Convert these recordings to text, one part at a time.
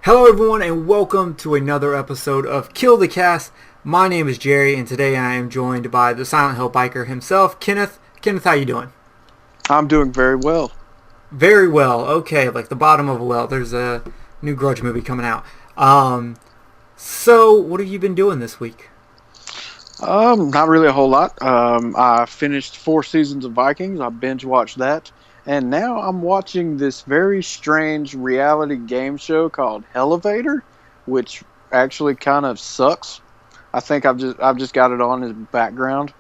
Hello everyone and welcome to another episode of Kill the Cast. My name is Jerry and today I am joined by the Silent Hill biker himself, Kenneth. Kenneth, how you doing? I'm doing very well. Very well. Okay, like the bottom of a well. There's a new Grudge movie coming out. So what have you been doing this week? Not really a whole lot. I finished 4 seasons of Vikings. I binge watched that. And now I'm watching this very strange reality game show called Elevator, which actually kind of sucks. I think I've just got it on as background,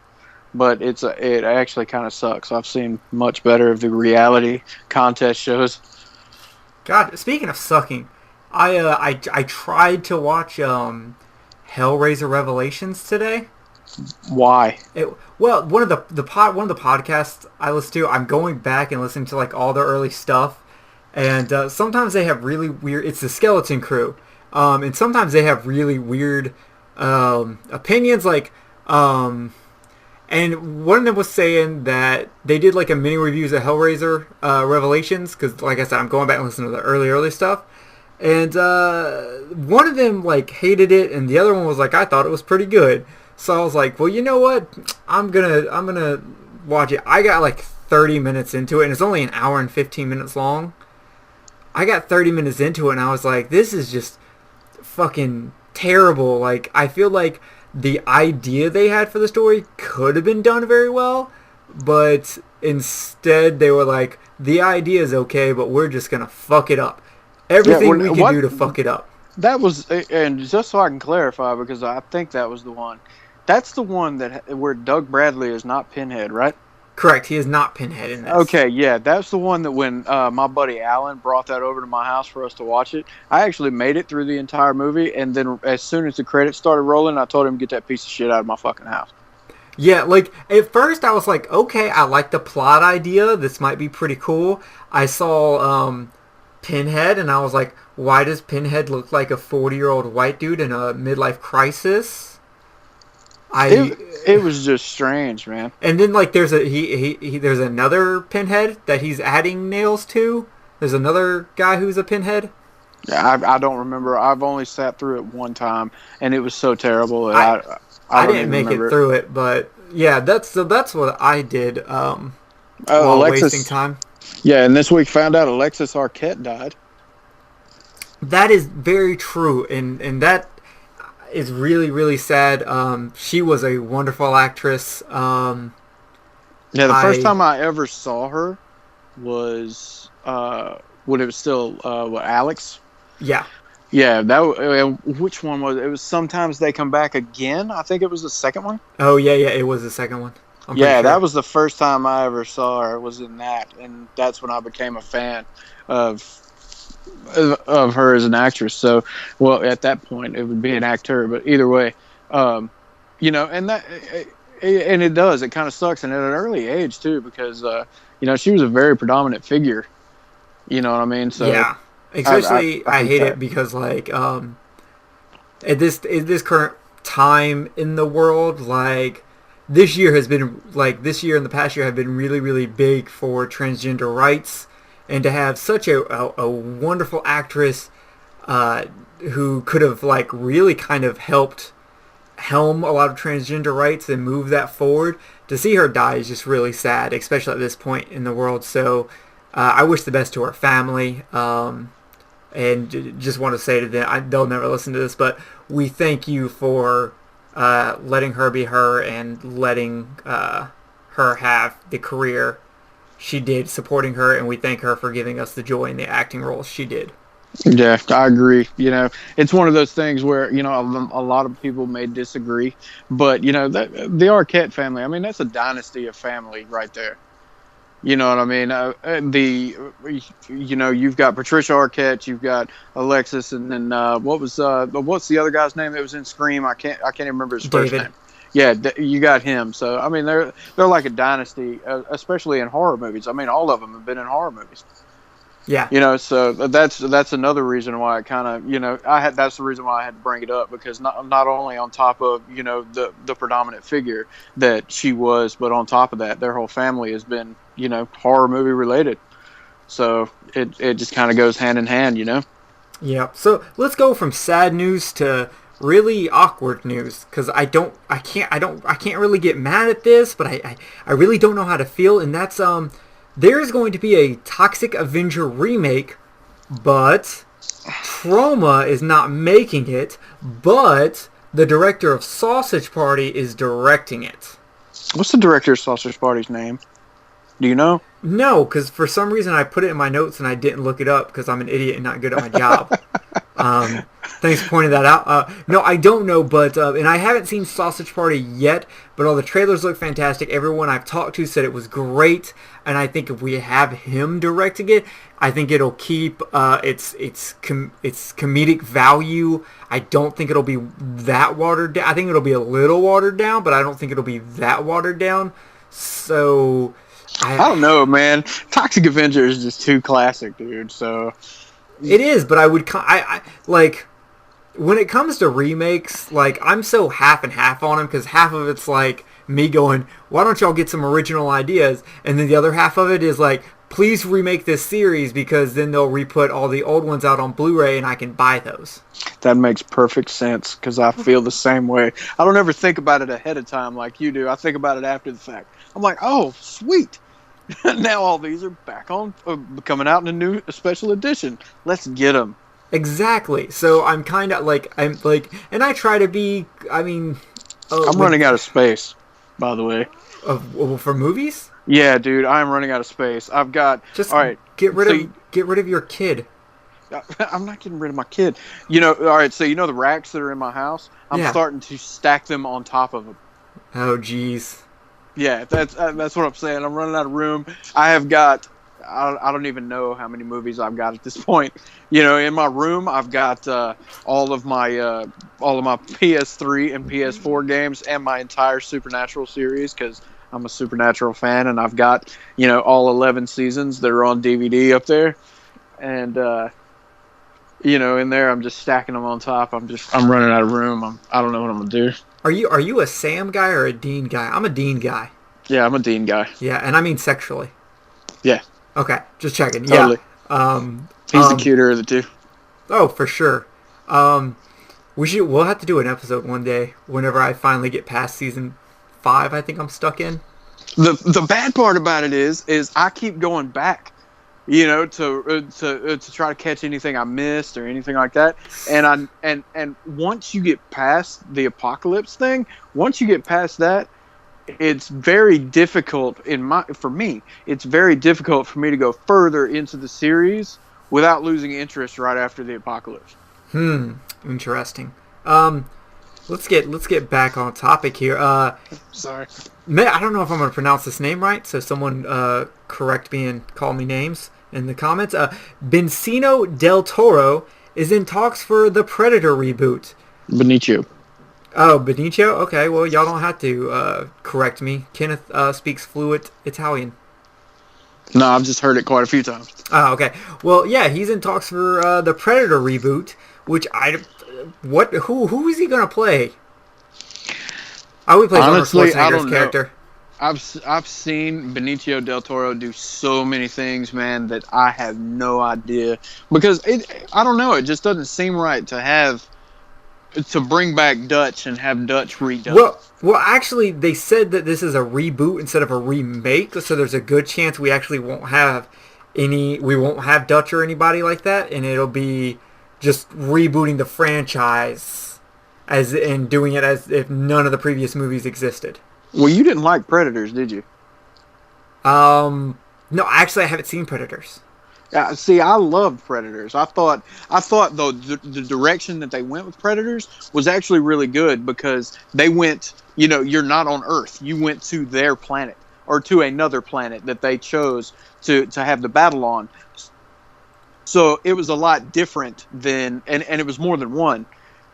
but it actually kind of sucks. I've seen much better of the reality contest shows. God, speaking of sucking, I tried to watch Hellraiser Revelations today. Why? Well, one of the podcasts I listen to, I'm going back and listening to like all their early stuff, and sometimes they have really weird. It's the Skeleton Crew, and sometimes they have really weird opinions. And one of them was saying that they did like a mini reviews of Hellraiser Revelations because, like I said, I'm going back and listening to the early stuff, and one of them like hated it, and the other one was like, I thought it was pretty good. So I was like, well, you know what? I'm gonna watch it. I got like 30 minutes into it, and it's only an hour and 15 minutes long. I got 30 minutes into it, and I was like, this is just fucking terrible. Like, I feel like the idea they had for the story could have been done very well, but instead they were like, the idea is okay, but we're just gonna fuck it up. Everything we can do to fuck it up. That was, and just so I can clarify, because I think that was the one. That's the one where Doug Bradley is not Pinhead, right? Correct. He is not Pinhead in this. Okay, yeah, that's the one that when my buddy Alan brought that over to my house for us to watch it, I actually made it through the entire movie, and then as soon as the credits started rolling, I told him to get that piece of shit out of my fucking house. Yeah, like, at first I was like, okay, I like the plot idea. This might be pretty cool. I saw Pinhead, and I was like, why does Pinhead look like a 40-year-old white dude in a midlife crisis? It was just strange, man. And then like there's there's another Pinhead that he's adding nails to. There's another guy who's a Pinhead. Yeah, I don't remember. I've only sat through it one time, and it was so terrible. That I didn't make it through it, but yeah, that's what I did while wasting time. Yeah, and this week found out Alexis Arquette died. That is very true, and that is really, really sad. She was a wonderful actress. Yeah, the first time I ever saw her was when it was still Alex. Yeah. Yeah, which one was it? It was Sometimes They Come Back Again. I think it was the second one. Oh, yeah, it was the second one. Yeah, sure. That was the first time I ever saw her, was in that, and that's when I became a fan of her as an actress. So, well, at that point it would be an actor, but either way, and it does. It kind of sucks, and at an early age too, because she was a very predominant figure. You know what I mean? So yeah, especially I hate it because like at this current time in the world, like this year and the past year have been really, really big for transgender rights. And to have such a wonderful actress who could have like really kind of helped helm a lot of transgender rights and move that forward, to see her die is just really sad, especially at this point in the world. So I wish the best to her family, and just want to say to them, they'll never listen to this, but we thank you for letting her be her and letting her have the career she did, supporting her, and we thank her for giving us the joy in the acting roles she did. Yeah, I agree. It's one of those things where, a lot of people may disagree, but, the Arquette family, I mean, that's a dynasty of family right there. You know what I mean? You've got Patricia Arquette, you've got Alexis, and then what's the other guy's name that was in Scream? I can't even remember his first name. Yeah, you got him. So I mean, they're like a dynasty, especially in horror movies. I mean, all of them have been in horror movies. Yeah. So that's another reason why I kind of, that's the reason why I had to bring it up, because not only on top of the predominant figure that she was, but on top of that, their whole family has been horror movie related. So it just kind of goes hand in hand. Yeah. So let's go from sad news to really awkward news because I can't really get mad at this, but I really don't know how to feel, and that's there's going to be a Toxic Avenger remake, but Troma is not making it, but the director of Sausage Party is directing it. What's the director of Sausage Party's name? Do you know? No, because for some reason I put it in my notes and I didn't look it up because I'm an idiot and not good at my job. Thanks for pointing that out. No, I don't know, but and I haven't seen Sausage Party yet, but all the trailers look fantastic. Everyone I've talked to said it was great, and I think if we have him directing it, I think it'll keep its comedic value. I don't think it'll be that watered down. I think it'll be a little watered down, but I don't think it'll be that watered down. So I don't know, man. Toxic Avenger is just too classic, dude. So it is, but I like when it comes to remakes, like I'm so half and half on them because half of it's like me going, why don't y'all get some original ideas, and then the other half of it is like, please remake this series because then they'll re-put all the old ones out on Blu-ray and I can buy those. That makes perfect sense because I feel the same way. I don't ever think about it ahead of time like you do. I think about it after the fact. I'm like, oh, sweet. Now all these are back on, coming out in a new special edition. Let's get them. Exactly. So I'm kind of like, and I try to be, I'm running out of space, by the way. For movies? Yeah, dude, I'm running out of space. I've got, just all right. Get rid of your kid. I'm not getting rid of my kid. All right, so the racks that are in my house? I'm starting to stack them on top of them. Oh, jeez. Yeah, that's what I'm saying. I'm running out of room. I have got, I don't even know how many movies I've got at this point. In my room, I've got all of my PS3 and PS4 games and my entire Supernatural series because I'm a Supernatural fan, and I've got all 11 seasons that are on DVD up there, and in there I'm just stacking them on top. I'm running out of room. I don't know what I'm gonna do. Are you a Sam guy or a Dean guy? I'm a Dean guy. Yeah, I'm a Dean guy. Yeah, and I mean sexually. Yeah. Okay, just checking. Totally. Yeah. He's the cuter of the two. Oh, for sure. We'll have to do an episode one day whenever I finally get past season 5. I think I'm stuck in. The bad part about it is I keep going back, to try to catch anything I missed or anything like that. And once you get past the apocalypse thing, once you get past that, it's very difficult for me. It's very difficult for me to go further into the series without losing interest right after the apocalypse. Interesting. Let's get back on topic here. Sorry. I don't know if I'm going to pronounce this name right, so someone correct me and call me names in the comments. Benicio del Toro is in talks for the Predator reboot. Benicio. Oh, Benicio? Okay, well, y'all don't have to correct me. Kenneth speaks fluent Italian. No, I've just heard it quite a few times. Oh, okay. Well, yeah, he's in talks for the Predator reboot, which who is he going to play? I would play Arnold Schwarzenegger's character. I've seen Benicio del Toro do so many things, man, that I have no idea. Because I don't know, it just doesn't seem right to bring back Dutch and have Dutch redone. Well, actually, they said that this is a reboot instead of a remake, so there's a good chance we actually won't have Dutch or anybody like that, and it'll be just rebooting the franchise and doing it as if none of the previous movies existed. Well, you didn't like Predators, did you? No, actually, I haven't seen Predators. See, I loved Predators. I thought though the direction that they went with Predators was actually really good because they went, you're not on Earth. You went to their planet or to another planet that they chose to have the battle on. So it was a lot different than, and it was more than one.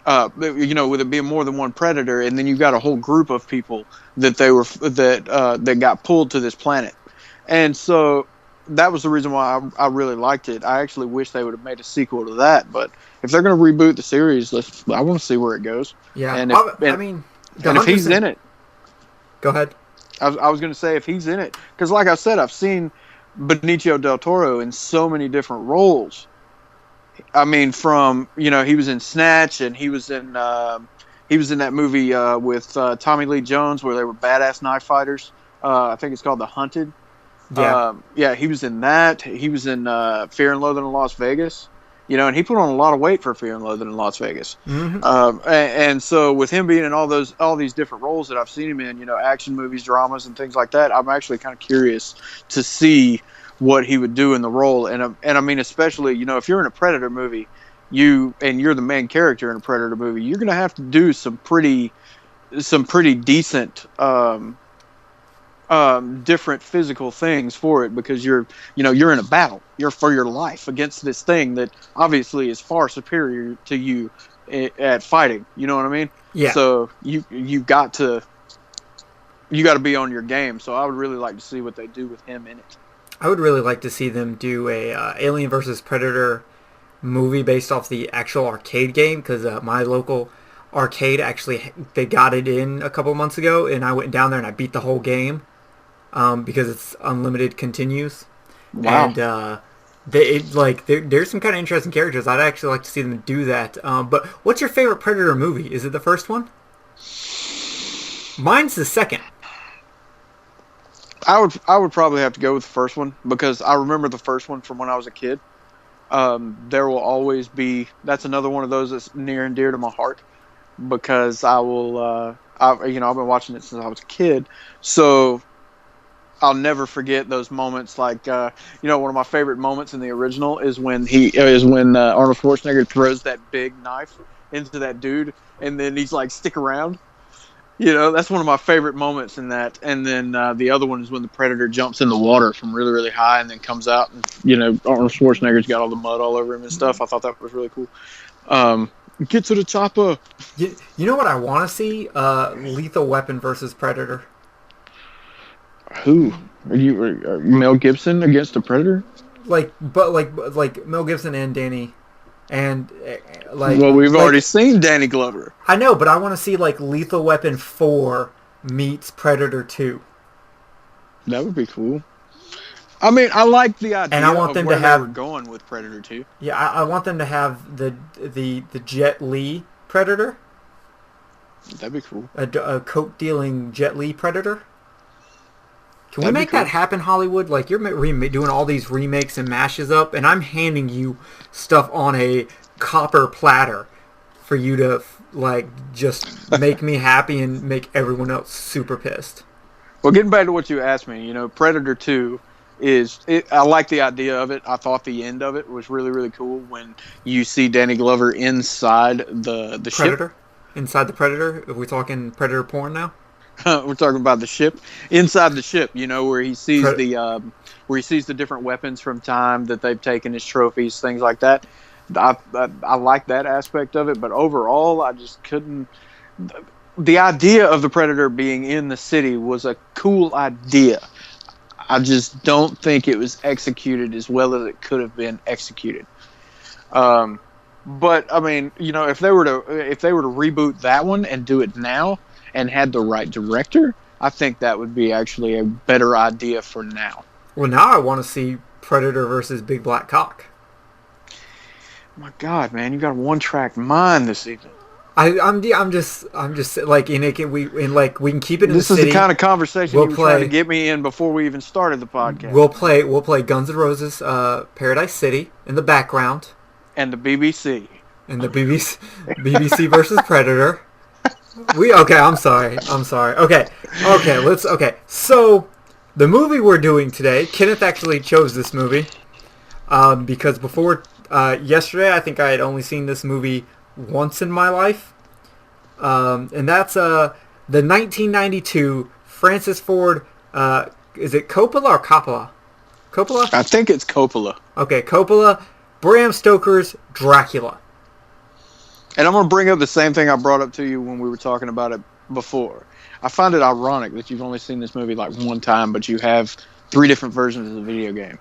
With it being more than one Predator, and then you got a whole group of people that that got pulled to this planet, and so that was the reason why I really liked it. I actually wish they would have made a sequel to that, but if they're going to reboot the series, I want to see where it goes. Yeah, and if he's in it, go ahead. I was going to say if he's in it, because like I said, I've seen Benicio del Toro in so many different roles. I mean, from he was in Snatch, and he was in that movie with Tommy Lee Jones where they were badass knife fighters. I think it's called The Hunted. Yeah. Yeah, he was in that. He was in Fear and Loathing in Las Vegas. And he put on a lot of weight for Fear and Loathing in Las Vegas. Mm-hmm. And so with him being in all these different roles that I've seen him in, action movies, dramas, and things like that, I'm actually kind of curious to see what he would do in the role. And I mean, especially, if you're in a Predator movie, you're the main character in a Predator movie, you're going to have to do some pretty decent different physical things for it, because you're in a battle. You're for your life against this thing that obviously is far superior to you at fighting. You know what I mean? Yeah. So you got to be on your game. So I would really like to see what they do with him in it. I would really like to see them do a Alien versus Predator movie based off the actual arcade game, because my local arcade actually, they got it in a couple months ago, and I went down there and I beat the whole game because it's unlimited continues. Wow. And there's some kind of interesting characters. I'd actually like to see them do that. But what's your favorite Predator movie? Is it the first one? Mine's the second. I would probably have to go with the first one, because I remember the first one from when I was a kid. There will always be, that's another one of those that's near and dear to my heart, because I've been watching it since I was a kid, so I'll never forget those moments. Like, one of my favorite moments in the original is when Arnold Schwarzenegger throws that big knife into that dude, and then he's like, stick around. That's one of my favorite moments in that. And then the other one is when the Predator jumps in the water from really, really high and then comes out, and Arnold Schwarzenegger's got all the mud all over him and stuff. I thought that was really cool. Get to the chopper. You know what I want to see? Lethal Weapon versus Predator. Who? Are Mel Gibson against the Predator? Like Mel Gibson and Danny, and Well, we've already seen Danny Glover. I know, but I want to see like Lethal Weapon 4 meets Predator 2. That would be cool. I mean, I like the idea, and I want them to have, they were going with Predator 2. Yeah, I want them to have the Jet Li Predator. That'd be cool. A coke dealing Jet Li Predator. Can we make that happen, Hollywood? Like, you're doing all these remakes and mashes up, and I'm handing you stuff on a copper platter for you to just make me happy and make everyone else super pissed. Well, getting back to what you asked me, Predator 2 I like the idea of it. I thought the end of it was really, really cool when you see Danny Glover inside the Predator? ship. Inside the Predator? Are we talking Predator porn now? We're talking about the ship. Inside the ship, where he sees the different weapons from time that they've taken as trophies, things like that. I like that aspect of it, but overall, I just couldn't. The idea of the Predator being in the city was a cool idea. I just don't think it was executed as well as it could have been executed. But I mean, if they were to reboot that one and do it now and had the right director, I think that would be actually a better idea for now. Well, now I want to see Predator versus Big Black Cock. My God, man, you got a one-track mind this evening. I'm just like, we can keep it in this the city. This is the kind of conversation you were trying to get me in before we even started the podcast. We'll play Guns N' Roses, Paradise City in the background, and the BBC, BBC versus Predator. I'm sorry. Okay. So the movie we're doing today, Kenneth actually chose this movie because before yesterday, I think I had only seen this movie once in my life, and that's the 1992 Francis Ford. Is it Coppola or Coppola? Coppola? I think it's Coppola. Okay, Coppola. Bram Stoker's Dracula. And I'm going to bring up the same thing I brought up to you when we were talking about it before. I find it ironic that you've only seen this movie like one time, but you have 3 different versions of the video game.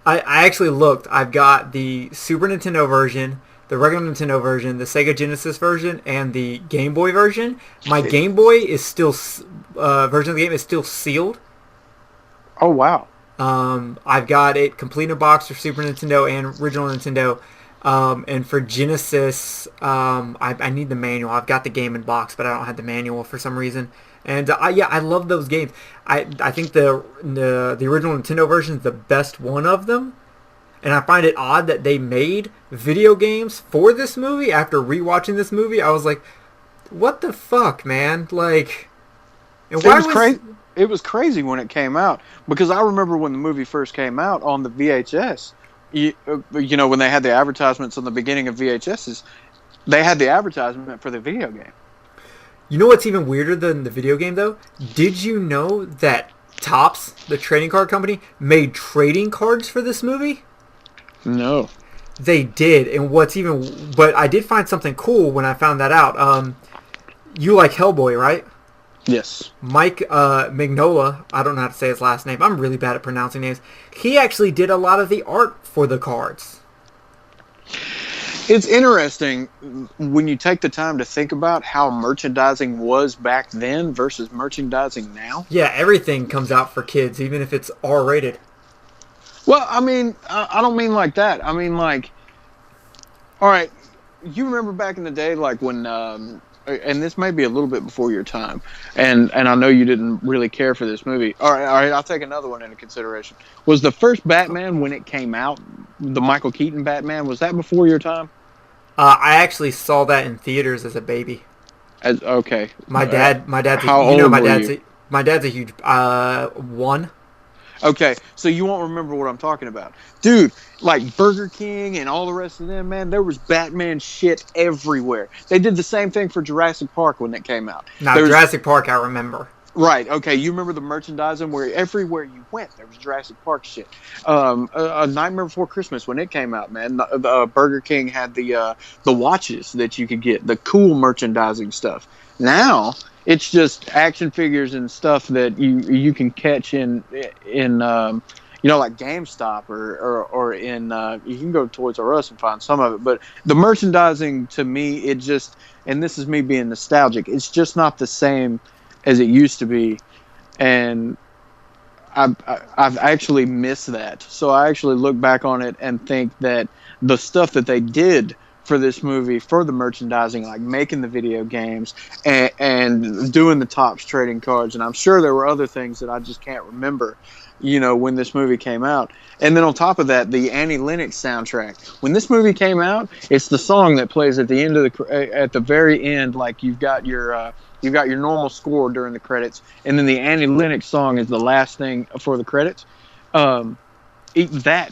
I actually looked. I've got the Super Nintendo version, the regular Nintendo version, the Sega Genesis version, and the Game Boy version. My Game Boy is still version of the game is still sealed. Oh, wow. I've got it complete in a box for Super Nintendo and original Nintendo. And for Genesis, I need the manual. I've got the game in box, but I don't have the manual for some reason. And I love those games. I think the original Nintendo version is the best one of them. And I find it odd that they made video games for this movie. After rewatching this movie, I was like, "What the fuck, man?" Like, and why was crazy? It was crazy when it came out, because I remember when the movie first came out on the VHS. You know, when they had the advertisements on the beginning of VHSs, they had the advertisement for the video game. You know what's even weirder than the video game, though? Did you know that Topps, the trading card company, made trading cards for this movie? No. They did, and but I did find something cool when I found that out. You like Hellboy, right? Yes. Mike Mignola, I don't know how to say his last name. I'm really bad at pronouncing names. He actually did a lot of the art for the cards. It's interesting when you take the time to think about how merchandising was back then versus merchandising now. Yeah, everything comes out for kids, even if it's R-rated. Well, I mean, I don't mean like that. I mean, like, all right, you remember back in the day, like when, and this may be a little bit before your time, and I know you didn't really care for this movie. All right, I'll take another one into consideration. Was the first Batman, when it came out, the Michael Keaton Batman, was that before your time? I actually saw that in theaters as a baby. Okay. My dad's. How old were you? My dad's a huge 1. Okay, so you won't remember what I'm talking about. Dude, like Burger King and all the rest of them, man, there was Batman shit everywhere. They did the same thing for Jurassic Park when it came out. Now, Jurassic Park, I remember. Right, okay, you remember the merchandising where everywhere you went, there was Jurassic Park shit. A Nightmare Before Christmas, when it came out, man, Burger King had the watches that you could get, the cool merchandising stuff. Now, it's just action figures and stuff that you can catch in you know, like GameStop or in you can go to Toys R Us and find some of it. But the merchandising, to me, it just, and this is me being nostalgic, it's just not the same as it used to be, and I've actually missed that. So I actually look back on it and think that the stuff that they did for this movie, for the merchandising, like making the video games and doing the Topps trading cards, and I'm sure there were other things that I just can't remember, you know, when this movie came out. And then on top of that, the Annie Lennox soundtrack. When this movie came out, it's the song that plays at the end of at the very end, like you've got your normal score during the credits, and then the Annie Lennox song is the last thing for the credits. That,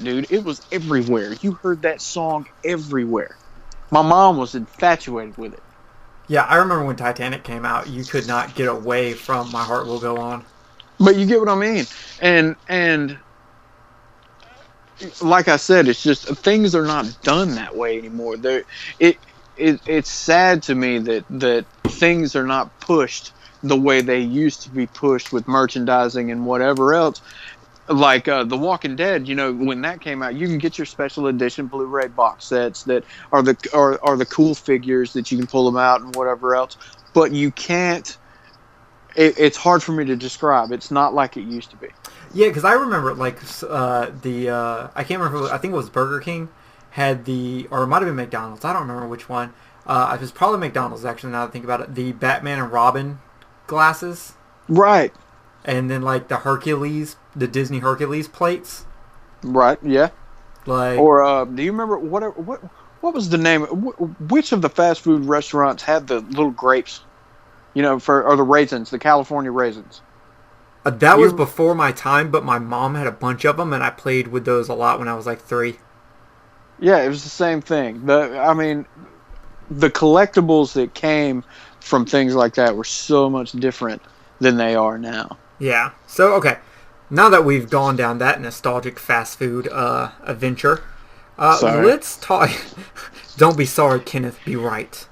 dude, it was everywhere. You heard that song everywhere. My mom was infatuated with it. Yeah, I remember when Titanic came out, you could not get away from My Heart Will Go On. But you get what I mean. And like I said, it's just things are not done that way anymore. It's sad to me that things are not pushed the way they used to be pushed with merchandising and whatever else. Like The Walking Dead, you know, when that came out, you can get your special edition Blu-ray box sets that are the cool figures that you can pull them out and whatever else. But you can't. It's hard for me to describe. It's not like it used to be. Yeah, because I remember like I can't remember. I think it was Burger King had or it might have been McDonald's. I don't remember which one. It was probably McDonald's actually. Now that I think about it, the Batman and Robin glasses. Right. And then like the Disney Hercules plates. Right. Yeah. Like. Or do you remember what was the name? Which of the fast food restaurants had the little grapes? You know, or the raisins, the California raisins. That was before my time, but my mom had a bunch of them, and I played with those a lot when I was like 3. Yeah, it was the same thing. The collectibles that came from things like that were so much different than they are now. Yeah. So, okay. Now that we've gone down that nostalgic fast food adventure, let's talk... Don't be sorry, Kenneth. Be right.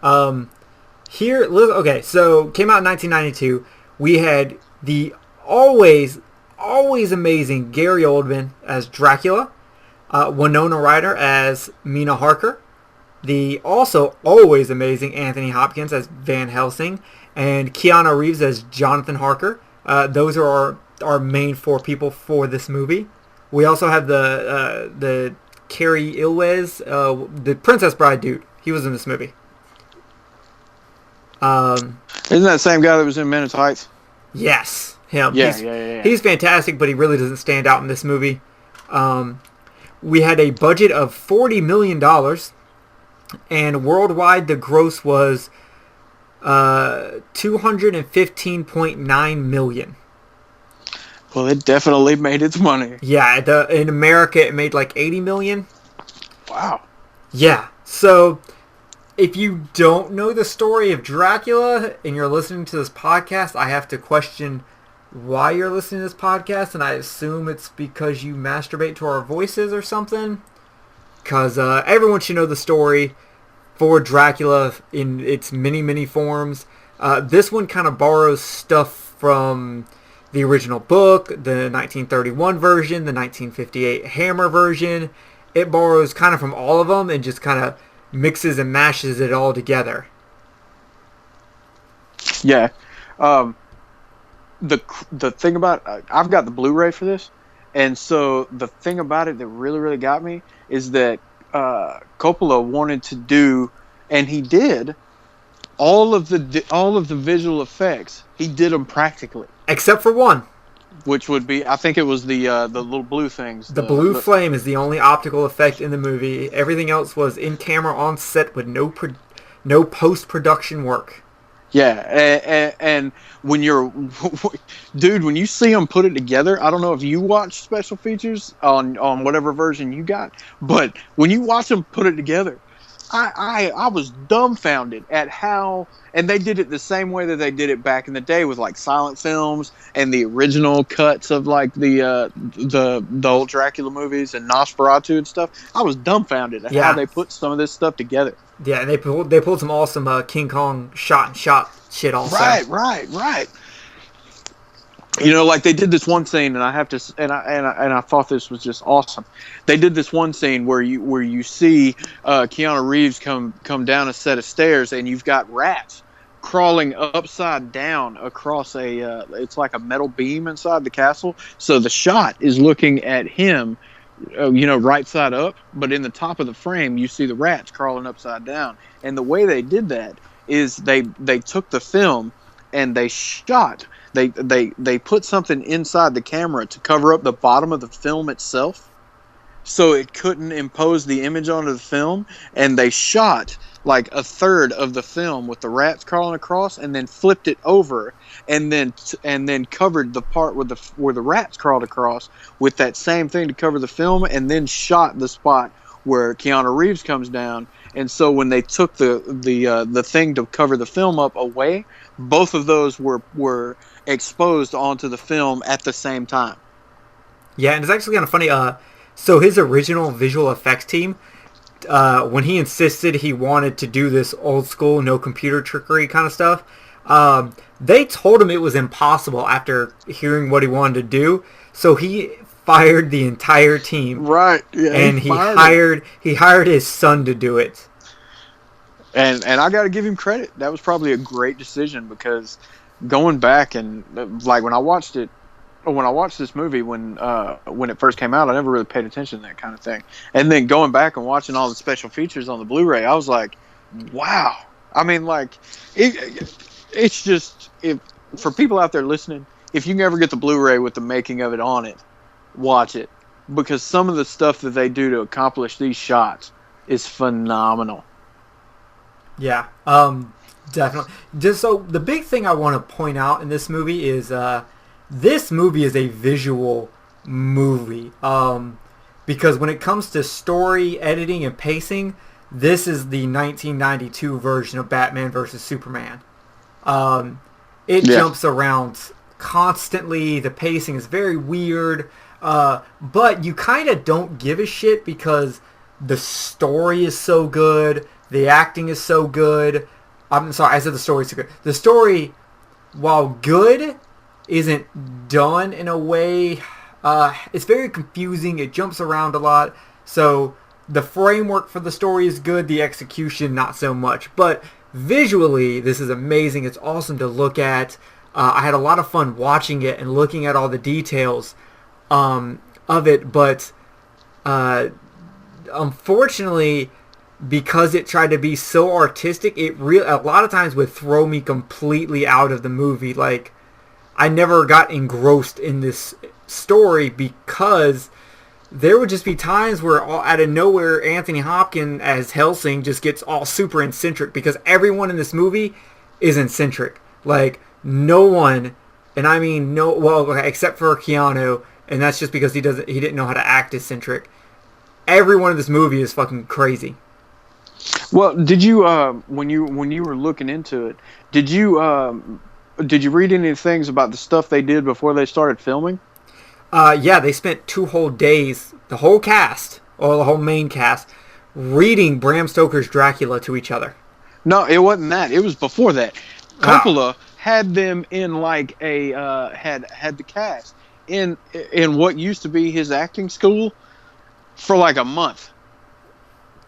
Okay, so came out in 1992. We had the always amazing Gary Oldman as Dracula, Winona Ryder as Mina Harker, the also always amazing Anthony Hopkins as Van Helsing, and Keanu Reeves as Jonathan Harker. Those are our main 4 people for this movie. We also have the Cary Elwes, the Princess Bride dude. He was in this movie. Isn't that the same guy that was in Menace Heights? Yes, him. Yeah. He's fantastic, but he really doesn't stand out in this movie. We had a budget of $40 million, and worldwide the gross was $215.9 million. Well, it definitely made its money. Yeah, in America it made like $80 million. Wow. Yeah, so if you don't know the story of Dracula and you're listening to this podcast, I have to question why you're listening to this podcast, and I assume it's because you masturbate to our voices or something. Because everyone should know the story for Dracula in its many forms. This one kind of borrows stuff from the original book, the 1931 version, the 1958 Hammer version. It borrows kind of from all of them and just kind of mixes and mashes it all together. Yeah. The thing about I've got the Blu-ray for this, and so the thing about it that really got me is that Coppola wanted to do, and he did, all of the visual effects. He did them practically, except for one, which would be, I think it was the little blue things. The blue flame is the only optical effect in the movie. Everything else was in camera on set with no post-production work. Yeah, and when dude, when you see them put it together, I don't know if you watch special features on whatever version you got, but when you watch them put it together, I was dumbfounded at how, and they did it the same way that they did it back in the day with like silent films and the original cuts of like the old Dracula movies and Nosferatu and stuff. I was dumbfounded at how they put some of this stuff together. Yeah, and they pulled some awesome King Kong shot shit also. Right. You know, like they did this one scene, and I thought this was just awesome. They did this one scene where you see Keanu Reeves come down a set of stairs, and you've got rats crawling upside down across it's like a metal beam inside the castle. So the shot is looking at him, right side up, but in the top of the frame, you see the rats crawling upside down. And the way they did that is they took the film and they shot. They put something inside the camera to cover up the bottom of the film itself, so it couldn't impose the image onto the film. And they shot like a third of the film with the rats crawling across, and then flipped it over, and then covered the part where the rats crawled across with that same thing to cover the film, and then shot the spot where Keanu Reeves comes down. And so when they took the thing to cover the film up away, both of those were exposed onto the film at the same time. Yeah, and it's actually kind of funny. So his original visual effects team, when he insisted he wanted to do this old school, no computer trickery kind of stuff, they told him it was impossible after hearing what he wanted to do. So he fired the entire team. Right. Yeah, and he hired his son to do it. And I got to give him credit. That was probably a great decision, because going back and like when I watched this movie when it first came out, I never really paid attention to that kind of thing. And then going back and watching all the special features on the Blu-ray, I was like, wow. I mean, like it's just, for people out there listening, if you can ever get the Blu-ray with the making of it on it, watch it, because some of the stuff that they do to accomplish these shots is phenomenal. Yeah, definitely. Just so the big thing I want to point out in this movie is this movie is a visual movie. Because when it comes to story, editing, and pacing, this is the 1992 version of Batman vs. Superman. It jumps around constantly. The pacing is very weird. But you kind of don't give a shit because the story is so good. The acting is so good. I'm sorry, I said the story is so good. The story, while good, isn't done in a way. It's very confusing. It jumps around a lot. So the framework for the story is good. The execution, not so much. But visually, this is amazing. It's awesome to look at. I had a lot of fun watching it and looking at all the details of it. But unfortunately, because it tried to be so artistic, it a lot of times would throw me completely out of the movie. Like, I never got engrossed in this story because there would just be times where out of nowhere Anthony Hopkins as Helsing just gets all super eccentric, because everyone in this movie is eccentric. Like, no one, and I mean no, well, okay, except for Keanu, and that's just because he didn't know how to act eccentric. Everyone in this movie is fucking crazy. Well, did you when you were looking into it, did you read any things about the stuff they did before they started filming? Yeah, they spent 2 whole days, the whole cast, or the whole main cast, reading Bram Stoker's Dracula to each other. No, it wasn't that. It was before that. Coppola had them in like a had the cast in what used to be his acting school for like a month.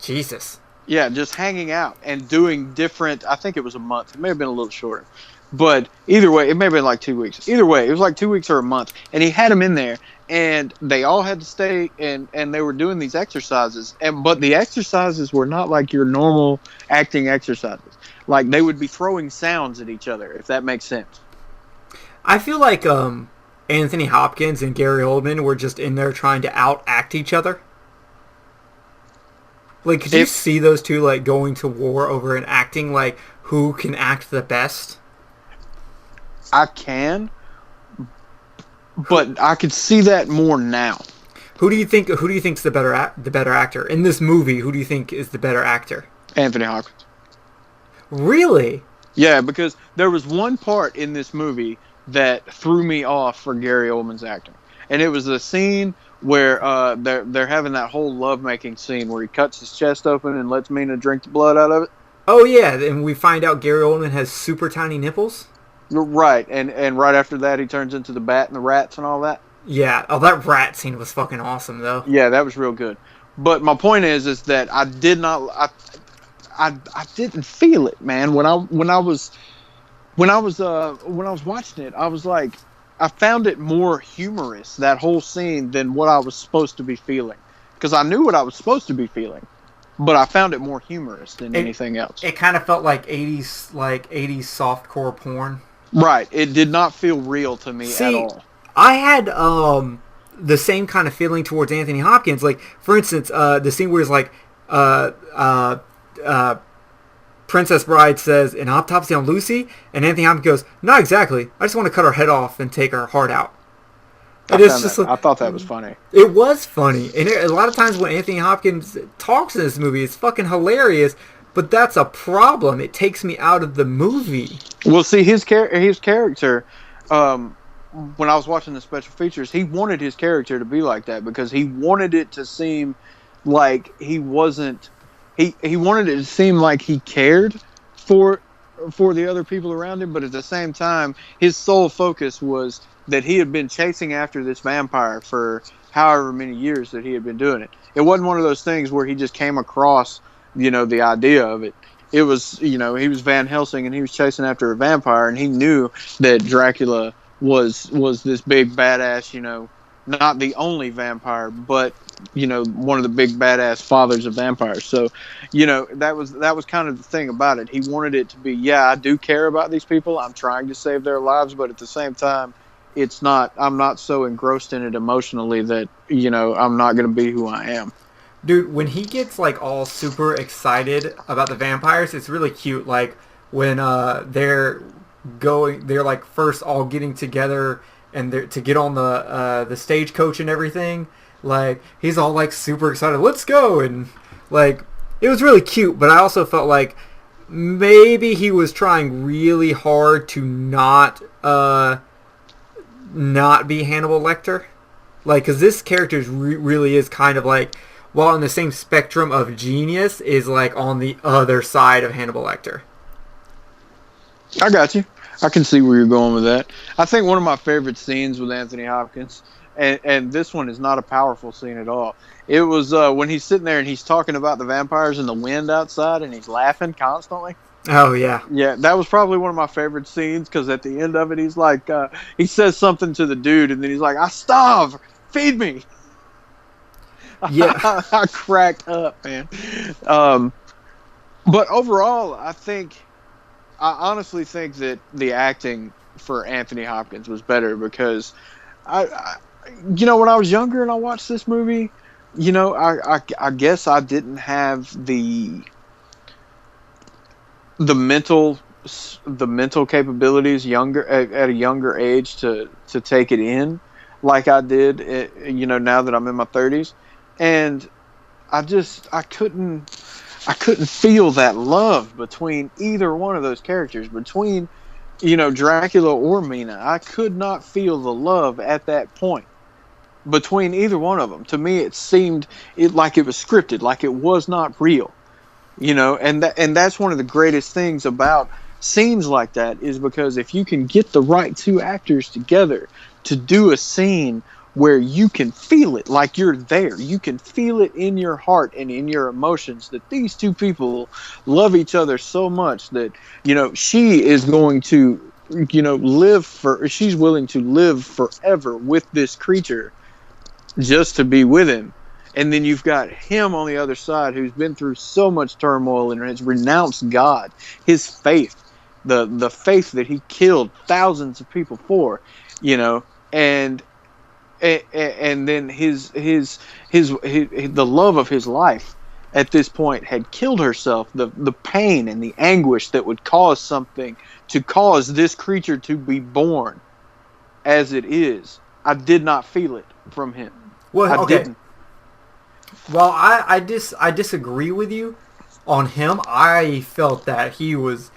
Jesus. Yeah, just hanging out and doing different. I think it was a month. It may have been a little shorter. But either way, it may have been like 2 weeks. Either way, it was like 2 weeks or a month. And he had them in there, and they all had to stay, and they were doing these exercises. But the exercises were not like your normal acting exercises. Like, they would be throwing sounds at each other, if that makes sense. I feel like Anthony Hopkins and Gary Oldman were just in there trying to out-act each other. Like, could you see those two, like, going to war over an acting, like, who can act the best? I can, but I could see that more now. Who do you think's the better actor in this movie? Who do you think is the better actor? Anthony Hopkins. Really? Yeah, because there was one part in this movie that threw me off for Gary Oldman's acting, and it was the scene where they're having that whole lovemaking scene where he cuts his chest open and lets Mina drink the blood out of it. Oh yeah, and we find out Gary Oldman has super tiny nipples. Right, and right after that, he turns into the bat and the rats and all that. Yeah, oh, that rat scene was fucking awesome, though. Yeah, that was real good. But my point is that I did not, I didn't feel it, man. When I was watching it, I was like, I found it more humorous, that whole scene, than what I was supposed to be feeling, because I knew what I was supposed to be feeling. But I found it more humorous than anything else. It kind of felt like 80s softcore porn. Right. It did not feel real to me at all. I had the same kind of feeling towards Anthony Hopkins. Like, for instance, the scene where it's like Princess Bride says, "An autopsy on Lucy?" And Anthony Hopkins goes, "Not exactly. I just want to cut her head off and take her heart out." I thought that was funny. It was funny. And a lot of times when Anthony Hopkins talks in this movie, it's fucking hilarious. But that's a problem. It takes me out of the movie. Well, see, his character, when I was watching the special features, he wanted his character to be like that because he wanted it to seem like he wasn't... He wanted it to seem like he cared for the other people around him, but at the same time, his sole focus was that he had been chasing after this vampire for however many years that he had been doing it. It wasn't one of those things where he just came across, the idea of it. It was, he was Van Helsing and he was chasing after a vampire, and he knew that Dracula was this big badass, not the only vampire, but one of the big badass fathers of vampires. So, that was kind of the thing about it. He wanted it to be, yeah, I do care about these people. I'm trying to save their lives, but at the same time, I'm not so engrossed in it emotionally that, I'm not going to be who I am. Dude, when he gets like all super excited about the vampires, it's really cute. Like when they're like first all getting together and to get on the stagecoach and everything. Like he's all like super excited, let's go, and like it was really cute. But I also felt like maybe he was trying really hard to not be Hannibal Lecter, like because this character really is kind of like, while on the same spectrum of genius, is like on the other side of Hannibal Lecter. I got you. I can see where you're going with that. I think one of my favorite scenes with Anthony Hopkins, and this one is not a powerful scene at all. It was when he's sitting there and he's talking about the vampires and the wind outside, and he's laughing constantly. Oh, yeah. Yeah, that was probably one of my favorite scenes, because at the end of it, he's like, he says something to the dude, and then he's like, I starve! Feed me! Yeah. I cracked up, man. Um, but overall, I honestly think that the acting for Anthony Hopkins was better because I when I was younger and I watched this movie, I guess I didn't have the mental the mental capabilities younger at a younger age to take it in like I did, now that I'm in my 30s, and I couldn't feel that love between either one of those characters, between Dracula or Mina. I could not feel the love at that point between either one of them. To me, it seemed like it was scripted, like it was not real. And that's one of the greatest things about scenes like that, is because if you can get the right two actors together to do a scene where you can feel it, like you're there, you can feel it in your heart and in your emotions that these two people love each other so much that she is going to she's willing to live forever with this creature just to be with him. And then you've got him on the other side, who's been through so much turmoil and has renounced God, his faith, the faith that he killed thousands of people for, and then his the love of his life at this point had killed herself. The pain and the anguish that would cause something to cause this creature to be born as it is, I did not feel it from him. Well, I okay. didn't. Well, I disagree with you on him. I felt that he was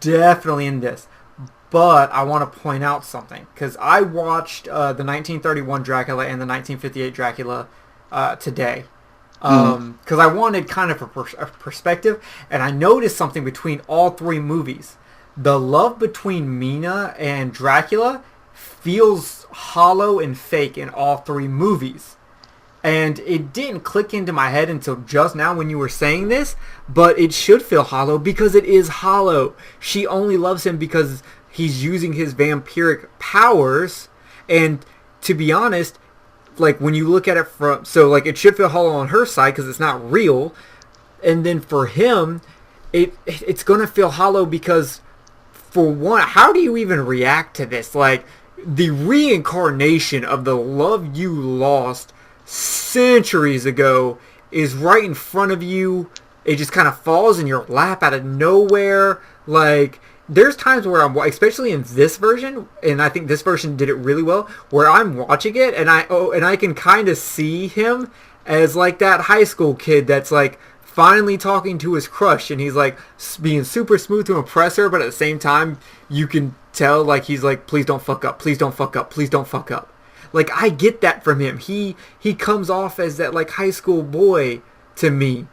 definitely in this. But I want to point out something, because I watched the 1931 Dracula and the 1958 Dracula today, because I wanted kind of a perspective, and I noticed something between all three movies. The love between Mina and Dracula feels hollow and fake in all three movies. And it didn't click into my head until just now when you were saying this, but it should feel hollow because it is hollow. She only loves him because he's using his vampiric powers, and to be honest, like when you look at it from, so like it should feel hollow on her side because it's not real, and then for him, it's gonna feel hollow because, for one, how do you even react to this? Like, the reincarnation of the love you lost centuries ago is right in front of you. It just kind of falls in your lap out of nowhere. Like, there's times where I'm, especially in this version, and I think this version did it really well, where I'm watching it and I can kind of see him as like that high school kid that's like finally talking to his crush, and he's like being super smooth to impress her, but at the same time you can tell like he's like, please don't fuck up, please don't fuck up, please don't fuck up. Like, I get that from him. He comes off as that like high school boy to me.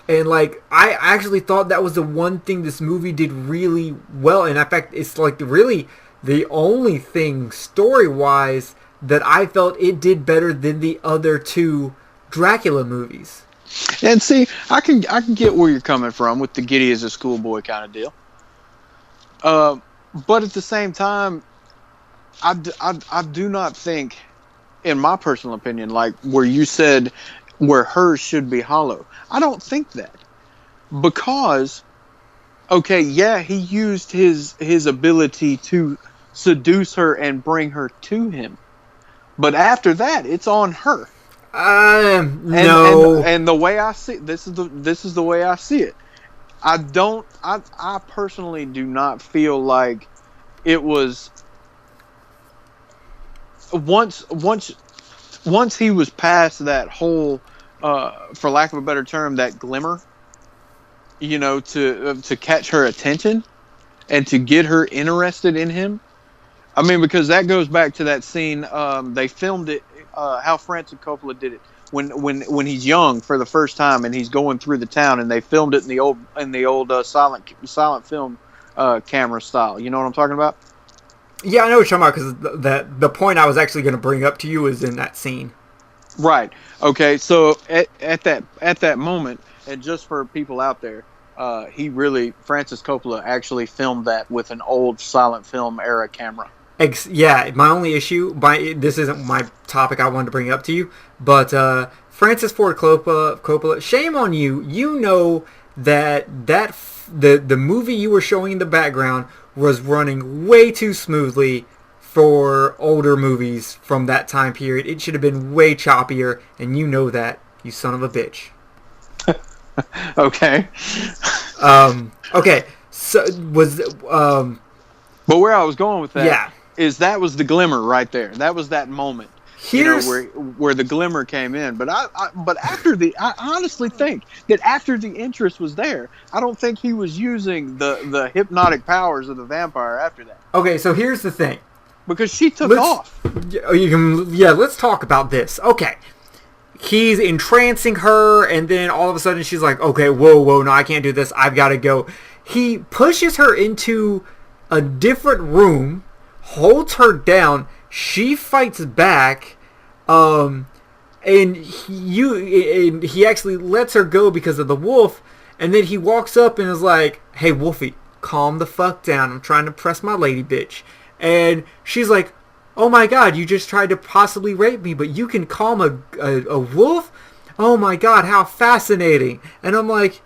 And like, I actually thought that was the one thing this movie did really well. And in fact, it's like really the only thing story-wise that I felt it did better than the other two Dracula movies. And see, I can get where you're coming from with the giddy as a schoolboy kind of deal. But at the same time, I do not think, in my personal opinion, like where you said where hers should be hollow, I don't think that. Because, okay, yeah, he used his ability to seduce her and bring her to him. But after that, it's on her. No. And the way I see this is the way I see it. I personally do not feel like it was once he was past that whole, for lack of a better term, that glimmer, to catch her attention and to get her interested in him. I mean, because that goes back to that scene. They filmed it. How Francis Coppola did it when he's young for the first time and he's going through the town, and they filmed it in the old silent film camera style. You know what I'm talking about? Yeah, I know what you're talking about, because the point I was actually going to bring up to you is in that scene. Right. Okay. So at that moment, and just for people out there, Francis Coppola actually filmed that with an old silent film era camera. Yeah, my only issue, this isn't my topic I wanted to bring up to you, but Francis Ford Coppola, shame on you. You know the movie you were showing in the background was running way too smoothly for older movies from that time period. It should have been way choppier, and you know that, you son of a bitch. Okay. Okay, so but where I was going with that, yeah, is that was the glimmer right there. That was that moment, where the glimmer came in. But I honestly think that after the interest was there, I don't think he was using the hypnotic powers of the vampire after that. Okay, so here's the thing. Because she took off. Let's talk about this. Okay. He's entrancing her, and then all of a sudden she's like, okay, whoa, no, I can't do this. I've got to go. He pushes her into a different room, holds her down. She fights back, and he actually lets her go because of the wolf, and then he walks up and is like, hey, Wolfie, calm the fuck down. I'm trying to press my lady bitch. And she's like, oh my god, you just tried to possibly rape me, but you can calm a wolf? Oh my god, how fascinating. And I'm like,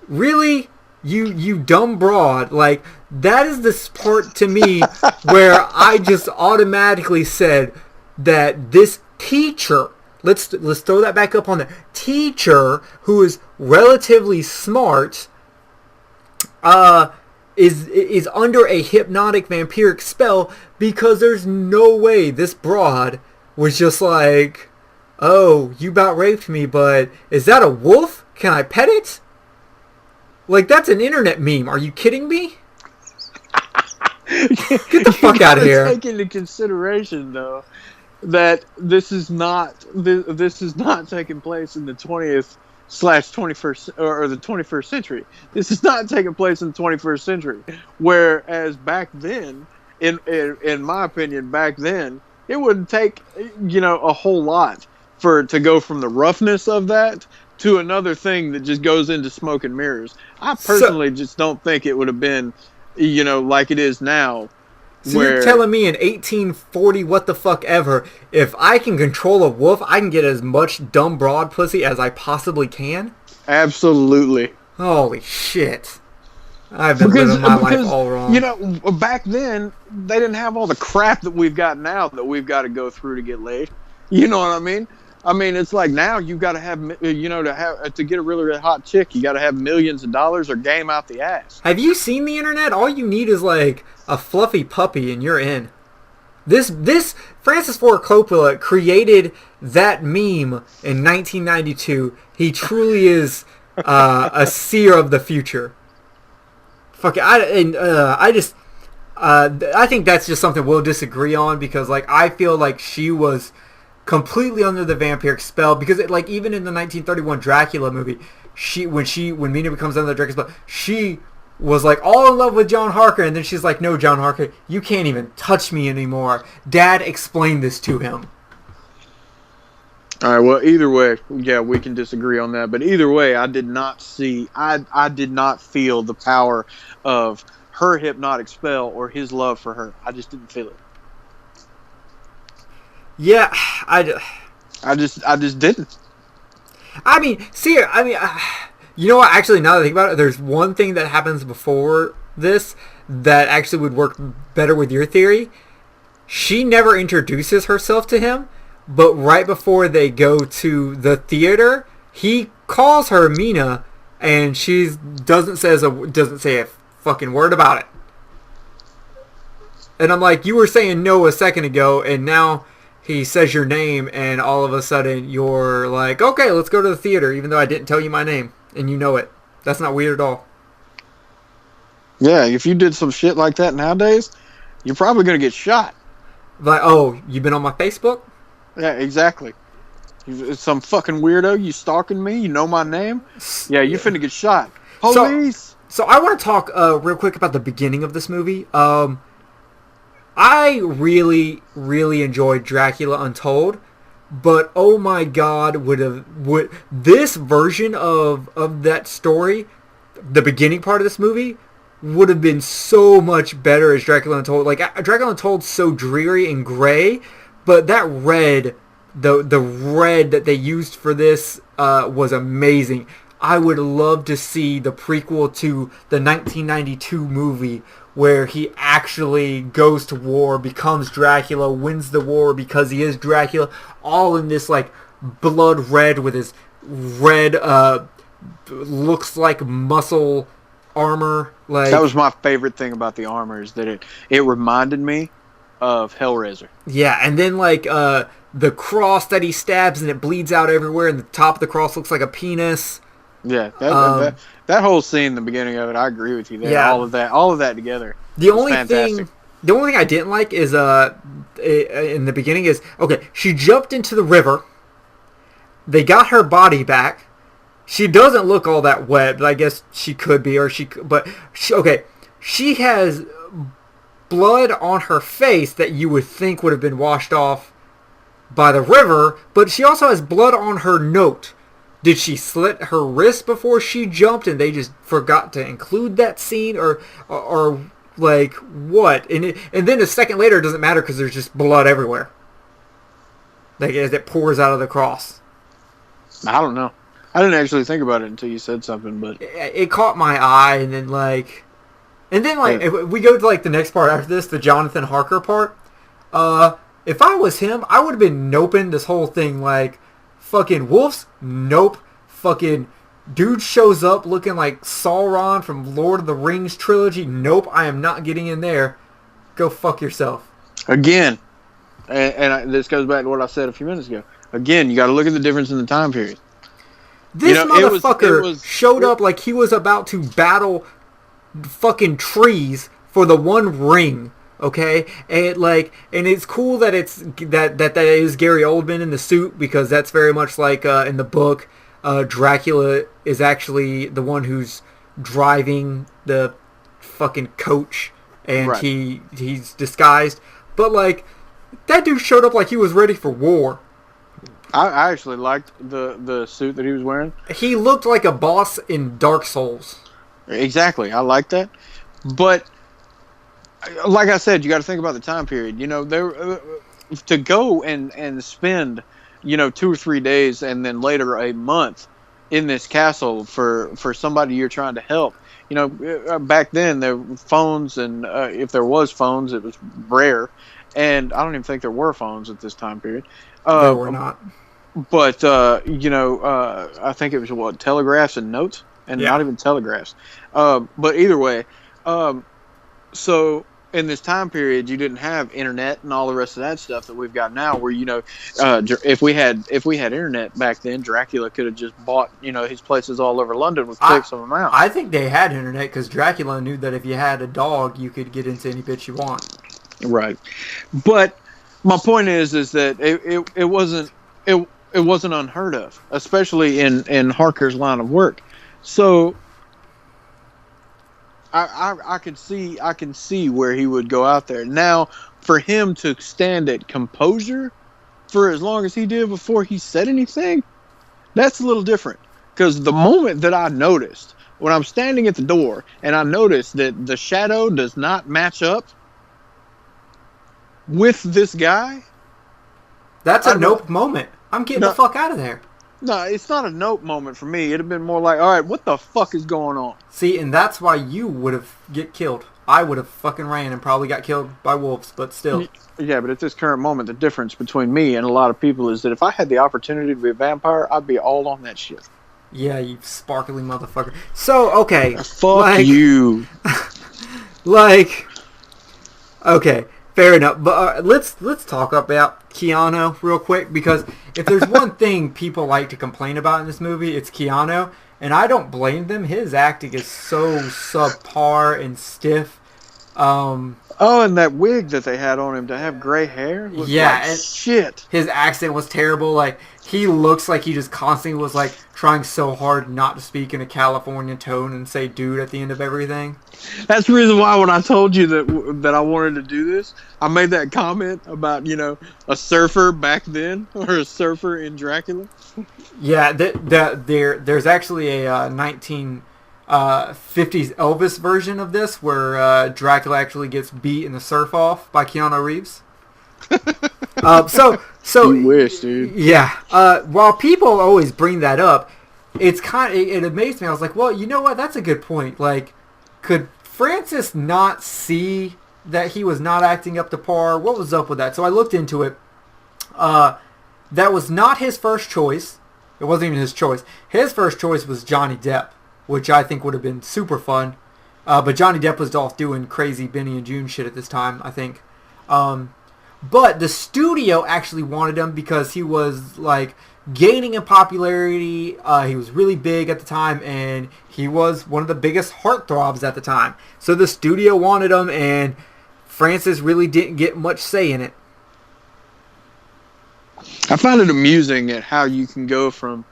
really? You dumb broad. Like, that is the part to me where I just automatically said that this teacher, let's throw that back up on the teacher, who is relatively smart, is under a hypnotic vampiric spell, because there's no way this broad was just like, oh, you about raped me, but is that a wolf? Can I pet it? Like, that's an internet meme. Are you kidding me? Get the fuck out of here. Take into consideration, though, that this is not taking place in the 20th/21st or the 21st century. This is not taking place in the 21st century. Whereas back then, in my opinion, back then, it wouldn't take a whole lot to go from the roughness of that to another thing that just goes into smoke and mirrors. I personally just don't think it would have been like it is now. So you're telling me in 1840 what the fuck ever, if I can control a wolf, I can get as much dumb broad pussy as I possibly can? Absolutely. Holy shit. I've been living my life all wrong. Back then, they didn't have all the crap that we've got now that we've got to go through to get laid. You know what I mean? I mean, it's like now you've got to have, to get a really, really hot chick, you got to have millions of dollars or game out the ass. Have you seen the internet? All you need is like a fluffy puppy and you're in. This Francis Ford Coppola created that meme in 1992. He truly is a seer of the future. Fuck it. I think that's just something we'll disagree on, because like I feel like she was completely under the vampiric spell, because even in the 1931 Dracula movie, when Mina becomes under the Dracula spell, she was like all in love with John Harker, and then she's like, no, John Harker, you can't even touch me anymore. Dad explained this to him. All right, well, either way, yeah, we can disagree on that, but either way, I did not feel the power of her hypnotic spell or his love for her. I just didn't feel it. Yeah, I just didn't. I mean, you know what? Actually, now that I think about it, there's one thing that happens before this that actually would work better with your theory. She never introduces herself to him, but right before they go to the theater, he calls her Mina, and she doesn't say a fucking word about it. And I'm like, you were saying no a second ago, and now he says your name, and all of a sudden you're like, okay, let's go to the theater, even though I didn't tell you my name, and you know it. That's not weird at all. Yeah, if you did some shit like that nowadays, you're probably going to get shot. Like, oh, you been on my Facebook? Yeah, exactly. Some fucking weirdo, you stalking me, you know my name? Yeah, you finna get shot. Police! So I want to talk real quick about the beginning of this movie. I really, really enjoyed Dracula Untold, but oh my god, would this version of that story, the beginning part of this movie, would have been so much better as Dracula Untold. Like, Dracula Untold's so dreary and gray, but that red, the red that they used for this was amazing. I would love to see the prequel to the 1992 movie where he actually goes to war, becomes Dracula, wins the war because he is Dracula, all in this, like, blood red with his red, looks like muscle armor. Like, that was my favorite thing about the armor, is that it reminded me of Hellraiser. Yeah, and then, like, the cross that he stabs and it bleeds out everywhere, and the top of the cross looks like a penis. Yeah, that whole scene, the beginning of it, I agree with you there. Yeah. All of that together. The only thing I didn't like is in the beginning is, okay, she jumped into the river. They got her body back. She doesn't look all that wet, but I guess she could be, she has blood on her face that you would think would have been washed off by the river, but she also has blood on her note. Did she slit her wrist before she jumped and they just forgot to include that scene, or like what? And then a second later it doesn't matter because there's just blood everywhere, like as it pours out of the cross. I don't know. I didn't actually think about it until you said something, but it caught my eye. And then if we go to like the next part after this, the Jonathan Harker part. If I was him, I would have been noping this whole thing. Like, fucking wolves, nope. Fucking dude shows up looking like Sauron from Lord of the Rings trilogy, nope. I am not getting in there. Go fuck yourself. Again, and this goes back to what I said a few minutes ago. Again, you got to look at the difference in the time period. This motherfucker showed up like he was about to battle fucking trees for the One Ring. Okay, and it's cool that it's that is Gary Oldman in the suit, because that's very much like in the book, Dracula is actually the one who's driving the fucking coach, and right. he's disguised. But like, that dude showed up like he was ready for war. I actually liked the suit that he was wearing. He looked like a boss in Dark Souls. Exactly, I like that, but. Like I said, you got to think about the time period. You know, there to go and spend, 2 or 3 days and then later a month in this castle for somebody you're trying to help. You know, back then there were phones, and if there was phones, it was rare. And I don't even think there were phones at this time period. There were not. But I think it was telegraphs and notes, and not even telegraphs. But either way. So in this time period, you didn't have internet and all the rest of that stuff that we've got now. Where if we had internet back then, Dracula could have just bought his places all over London with clicks of a mouse. I think they had internet because Dracula knew that if you had a dog, you could get into any bitch you want. Right, but my point is that it wasn't unheard of, especially in Harker's line of work. So. I can see where he would go out there. Now, for him to stand at composure for as long as he did before he said anything, that's a little different. Because the moment that I noticed, when I'm standing at the door, and I noticed that the shadow does not match up with this guy. That's a nope moment. I'm getting the fuck out of there. No, it's not a nope moment for me. It'd have been more like, all right, what the fuck is going on? See, and that's why you would have get killed. I would have fucking ran and probably got killed by wolves, but still. Yeah, but at this current moment, the difference between me and a lot of people is that if I had the opportunity to be a vampire, I'd be all on that shit. Yeah, you sparkly motherfucker. So, okay. Fuck you. Okay. Fair enough, but let's talk about Keanu real quick, because if there's one thing people like to complain about in this movie, it's Keanu, and I don't blame them. His acting is so subpar and stiff. And that wig that they had on him to have gray hair was shit. His accent was terrible. Like, he looks like he just constantly was like trying so hard not to speak in a California tone and say dude at the end of everything. That's the reason why when I told you that I wanted to do this, I made that comment about, a surfer back then, or a surfer in Dracula. Yeah, there's actually a '50s Elvis version of this, where Dracula actually gets beat in the surf off by Keanu Reeves. So You wish, dude. yeah. While people always bring that up, it amazed me. I was like, well, you know what? That's a good point. Like, could Francis not see that he was not acting up to par? What was up with that? So I looked into it. That was not his first choice. It wasn't even his choice. His first choice was Johnny Depp, which I think would have been super fun. But Johnny Depp was off doing crazy Benny and June shit at this time, I think. But the studio actually wanted him because he was like gaining in popularity. He was really big at the time, and he was one of the biggest heartthrobs at the time. So the studio wanted him, and Francis really didn't get much say in it. I find it amusing at how you can go from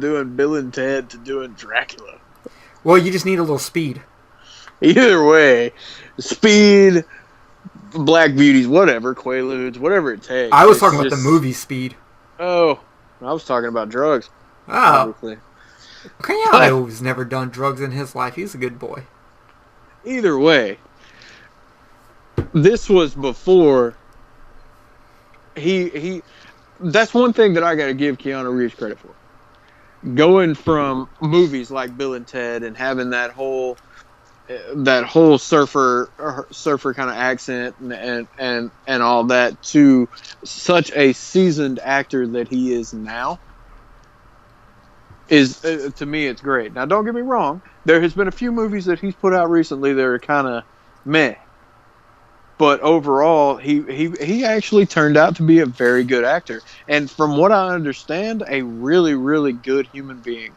doing Bill and Ted to doing Dracula. Well, you just need a little speed. Either way, speed, Black Beauties, whatever, Quaaludes, whatever it takes. I was talking about the movie Speed. Oh, I was talking about drugs. Oh. Obviously. Keanu's never done drugs in his life. He's a good boy. Either way, this was before he that's one thing that I got to give Keanu Reeves credit for. Going from movies like Bill and Ted and having that whole surfer kind of accent and all that to such a seasoned actor that he is now is to me it's great. Now don't get me wrong, there has been a few movies that he's put out recently that are kind of meh, but overall he actually turned out to be a very good actor, and from what I understand, a really, really good human being.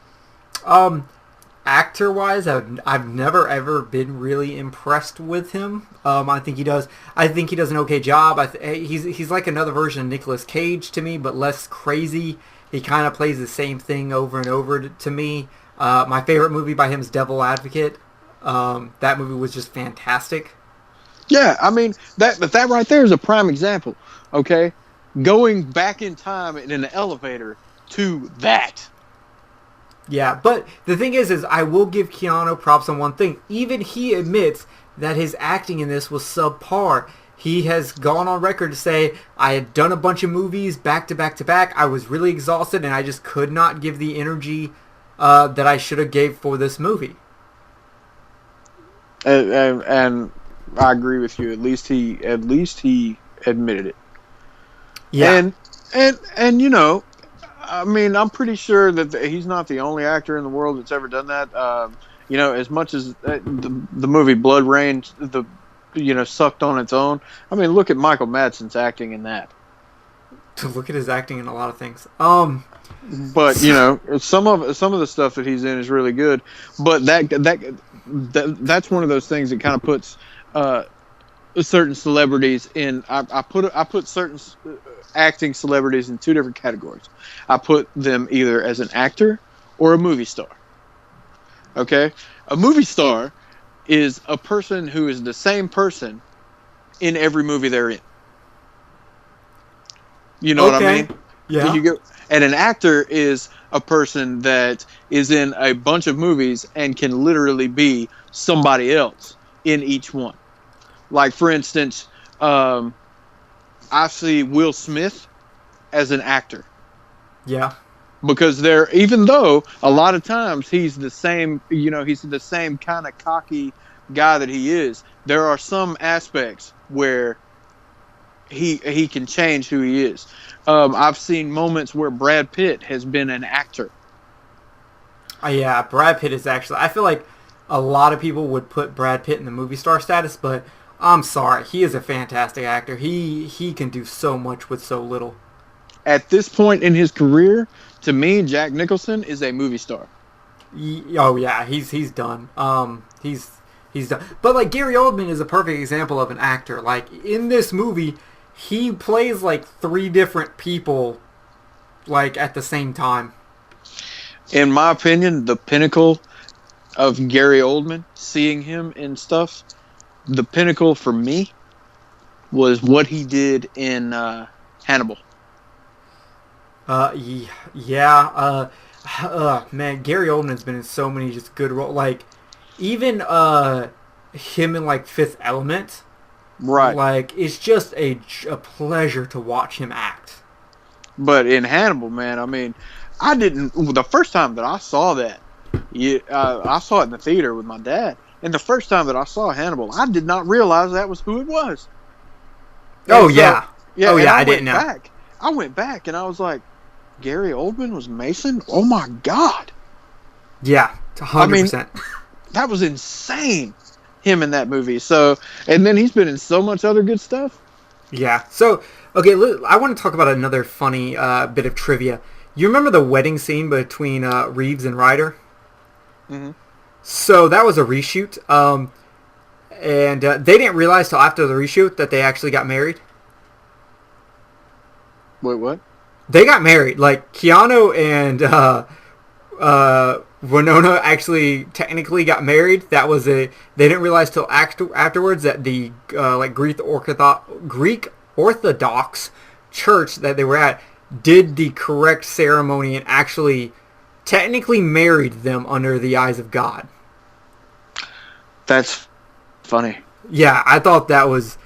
Actor-wise, I've never ever been really impressed with him. I think he does an okay job. He's like another version of Nicolas Cage to me, but less crazy. He kind of plays the same thing over and over to me. My favorite movie by him is Devil Advocate. That movie was just fantastic. Yeah, I mean that right there is a prime example. Okay, going back in time in an elevator to that. Yeah, but the thing is I will give Keanu props on one thing. Even he admits that his acting in this was subpar. He has gone on record to say, I had done a bunch of movies back to back to back. I was really exhausted, and I just could not give the energy that I should have gave for this movie. And I agree with you. At least he admitted it. Yeah. And you know, I mean, I'm pretty sure that he's not the only actor in the world that's ever done that. You know, as much as the movie Blood Rain, sucked on its own. I mean, look at Michael Madsen's acting in that. To look at his acting in a lot of things. But you know, some of the stuff that he's in is really good. But that's one of those things that kind of puts certain celebrities in. I put certain acting celebrities in two different categories. I put them either as an actor or a movie star. Okay, a movie star is a person who is the same person in every movie they're in. You know what I mean? Yeah. And an actor is a person that is in a bunch of movies and can literally be somebody else in each one. Like, for instance, I see Will Smith as an actor. Yeah. Because even though a lot of times he's the same, he's the same kind of cocky guy that he is, there are some aspects where he can change who he is. I've seen moments where Brad Pitt has been an actor. Yeah, Brad Pitt is actually... I feel like a lot of people would put Brad Pitt in the movie star status, but I'm sorry. He is a fantastic actor. He can do so much with so little. At this point in his career, to me, Jack Nicholson is a movie star. Oh yeah, he's done. He's done. But like Gary Oldman is a perfect example of an actor. Like in this movie, he plays like three different people, like at the same time. In my opinion, the pinnacle of Gary Oldman, seeing him in stuff, the pinnacle for me was what he did in Hannibal. Yeah. Man, Gary Oldman's been in so many just good roles. Like, even him in like Fifth Element. Right. Like, it's just a pleasure to watch him act. But in Hannibal, man, I mean, I didn't. The first time that I saw that, I saw it in the theater with my dad. And the first time that I saw Hannibal, I did not realize that was who it was. Oh, And so, yeah. yeah, Oh, and yeah, I didn't know. I went back and I was like, Gary Oldman was Mason? Oh my God. Yeah, I mean, 100%. that was insane, him in that movie. So, and then he's been in so much other good stuff. Yeah. So, okay, I want to talk about another funny bit of trivia. You remember the wedding scene between Reeves and Ryder? Mm-hmm. So that was a reshoot. And they didn't realize till after the reshoot that they actually got married. Wait, what? They got married. Like, Keanu and Winona actually technically got married. That was they didn't realize till afterwards that the Greek Orthodox church that they were at did the correct ceremony and actually technically married them under the eyes of God. That's funny. Yeah, I thought that was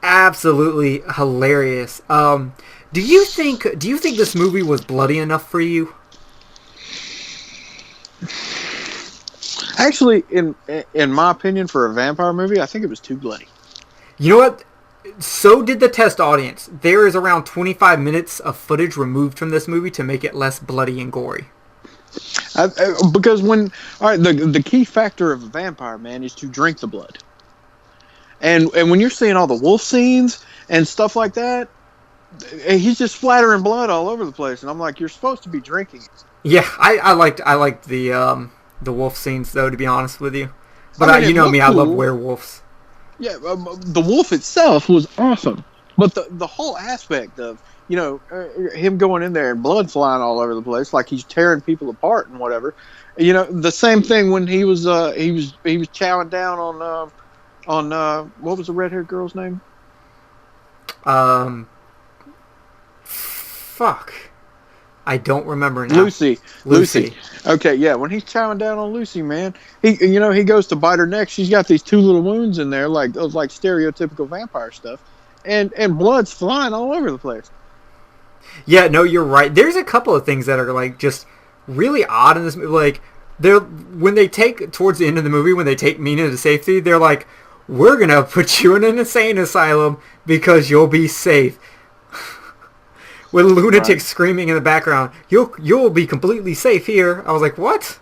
absolutely hilarious. Do you think this movie was bloody enough for you? Actually, in my opinion, for a vampire movie, I think it was too bloody. You know what? So did the test audience. There is around 25 minutes of footage removed from this movie to make it less bloody and gory. Because the key factor of a vampire, man, is to drink the blood. And when you're seeing all the wolf scenes and stuff like that, he's just splattering blood all over the place, and I'm like, you're supposed to be drinking it. Yeah, I liked the wolf scenes though, to be honest with you. But I mean, you know me, cool. I love werewolves. Yeah, the wolf itself was awesome, but the whole aspect of him going in there and blood flying all over the place, like he's tearing people apart and whatever. The same thing when he was chowing down on what was the red-haired girl's name? Fuck. I don't remember now. Lucy. Okay, yeah. When he's chowing down on Lucy, man, he goes to bite her neck. She's got these two little wounds in there, like stereotypical vampire stuff, and blood's flying all over the place. Yeah, no, you're right. There's a couple of things that are like just really odd in this movie. Like when they take towards the end of the movie, when they take Mina to safety, they're like, "We're gonna put you in an insane asylum because you'll be safe." With lunatics screaming in the background, you'll be completely safe here. I was like, what?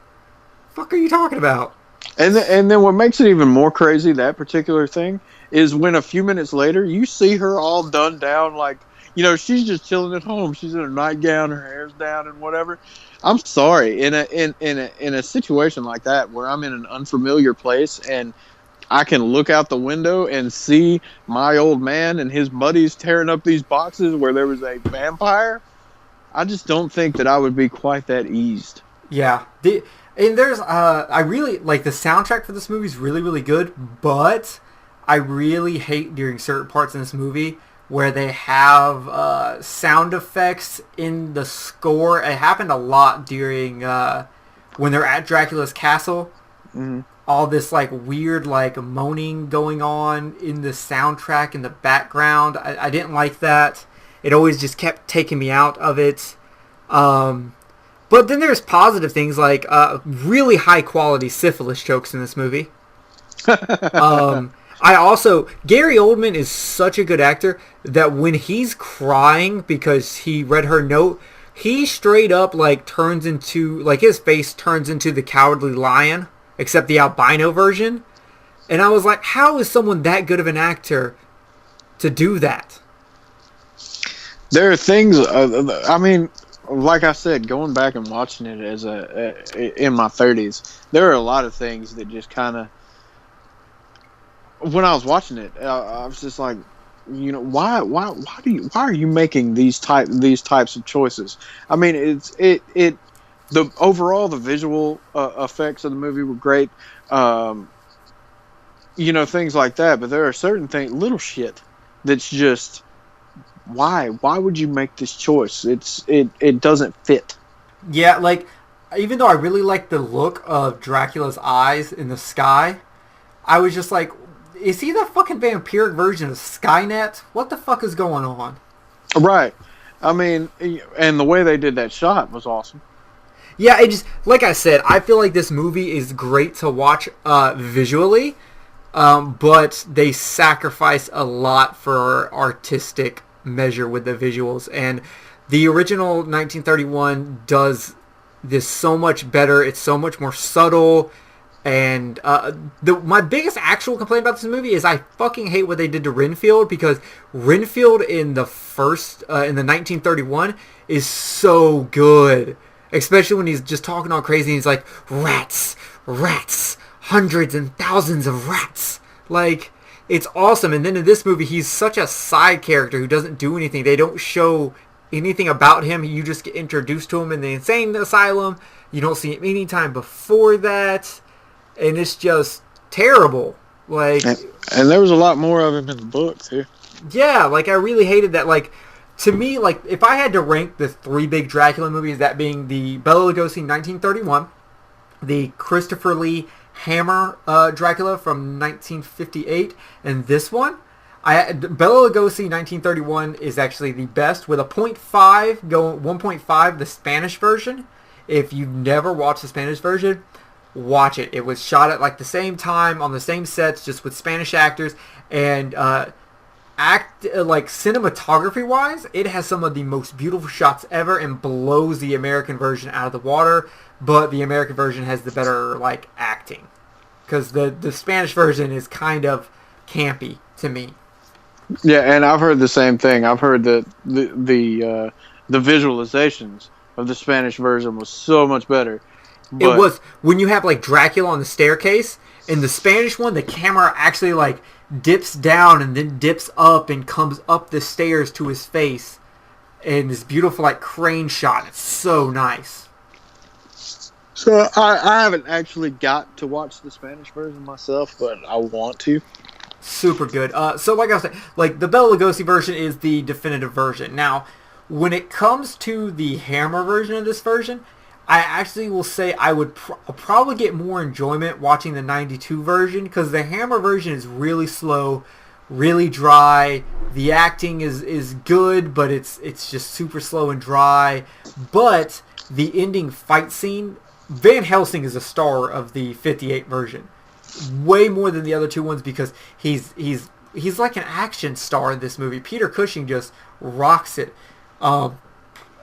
The fuck are you talking about? And then what makes it even more crazy, that particular thing, is when a few minutes later you see her all done down, like she's just chilling at home. She's in a nightgown, her hair's down, and whatever. I'm sorry, in a situation like that where I'm in an unfamiliar place and I can look out the window and see my old man and his buddies tearing up these boxes where there was a vampire, I just don't think that I would be quite that eased. Yeah. And there's, I really, like, the soundtrack for this movie is really, really good, but I really hate during certain parts in this movie where they have sound effects in the score. It happened a lot during, when they're at Dracula's castle. Mm-hmm. All this like weird like moaning going on in the soundtrack in the background. I didn't like that. It always just kept taking me out of it. But then there's positive things like really high quality syphilis jokes in this movie. Gary Oldman is such a good actor that when he's crying because he read her note, he straight up like turns into, like his face turns into the Cowardly Lion. Except the albino version. And I was like, how is someone that good of an actor to do that? There are things, I mean, like I said, going back and watching it in my 30s, there are a lot of things that just kind of, when I was watching it, I was just like, why are you making these types of choices? I mean, the visual effects of the movie were great, things like that. But there are certain things, little shit, that's just why would you make this choice? It doesn't fit. Yeah, like, even though I really like the look of Dracula's eyes in the sky, I was just like, is he the fucking vampiric version of Skynet? What the fuck is going on? Right. I mean, and the way they did that shot was awesome. Yeah, it just, like I said, I feel like this movie is great to watch visually, but they sacrifice a lot for artistic measure with the visuals. And the original 1931 does this so much better. It's so much more subtle. And my biggest actual complaint about this movie is I fucking hate what they did to Renfield, because Renfield in the first, in the 1931, is so good. Especially when he's just talking all crazy and he's like, rats, rats, hundreds and thousands of rats. Like, it's awesome. And then in this movie, he's such a side character who doesn't do anything. They don't show anything about him. You just get introduced to him in the insane asylum. You don't see him any time before that. And it's just terrible. Like, and there was a lot more of him in the book, too. Yeah, like, I really hated that. Like, to me, like, if I had to rank the three big Dracula movies, that being the Bela Lugosi 1931, the Christopher Lee Hammer Dracula from 1958, and this one, Bela Lugosi 1931 is actually the best, with a 0.5, going 1.5, the Spanish version. If you've never watched the Spanish version, watch it. It was shot at like the same time on the same sets, just with Spanish actors, and cinematography wise, it has some of the most beautiful shots ever and blows the American version out of the water. But the American version has the better like acting, because the Spanish version is kind of campy to me. Yeah, and I've heard the same thing. I've heard that the visualizations of the Spanish version was so much better. But It was, when you have like Dracula on the staircase, in the Spanish one, the camera actually like dips down and then dips up and comes up the stairs to his face, and this beautiful like crane shot. It's so nice. So I haven't actually got to watch the Spanish version myself, but I want to. Super good. So like I was saying, like the Bela Lugosi version is the definitive version. Now, when it comes to the Hammer version of this version, I actually will say I would probably get more enjoyment watching the 92 version, because the Hammer version is really slow, really dry. The acting is good, but it's just super slow and dry. But the ending fight scene, Van Helsing is a star of the 58 version, way more than the other two ones, because he's like an action star in this movie. Peter Cushing just rocks it.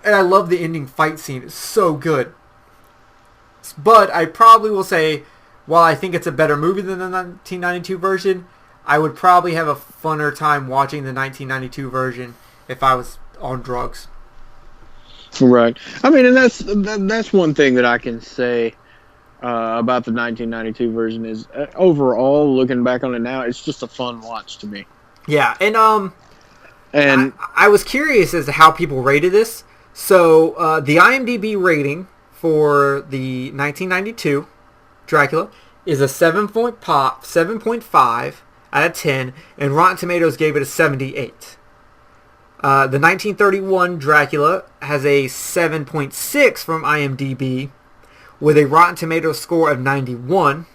And I love the ending fight scene. It's so good. But I probably will say, while I think it's a better movie than the 1992 version, I would probably have a funner time watching the 1992 version if I was on drugs. Right. I mean, and that's one thing that I can say about the 1992 version is overall, looking back on it now, it's just a fun watch to me. Yeah, and I was curious as to how people rated this. So the IMDb rating for the 1992 Dracula is a 7.5 out of 10, and Rotten Tomatoes gave it a 78. The 1931 Dracula has a 7.6 from IMDb with a Rotten Tomatoes score of 91.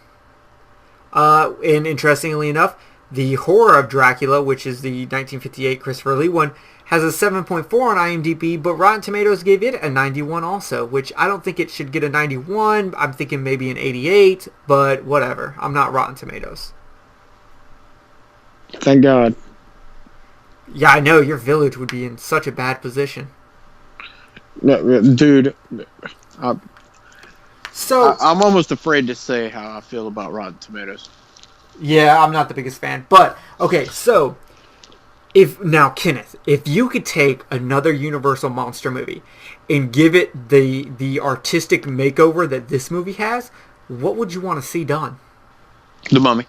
And interestingly enough, the Horror of Dracula, which is the 1958 Christopher Lee one, has a 7.4 on IMDb, but Rotten Tomatoes gave it a 91 also, which I don't think it should get a 91. I'm thinking maybe an 88, but whatever. I'm not Rotten Tomatoes. Thank God. Yeah, I know. Your village would be in such a bad position. No, dude, I'm almost afraid to say how I feel about Rotten Tomatoes. Yeah, I'm not the biggest fan. But, okay, so, Kenneth, if you could take another Universal monster movie and give it the artistic makeover that this movie has, what would you want to see done? The Mummy.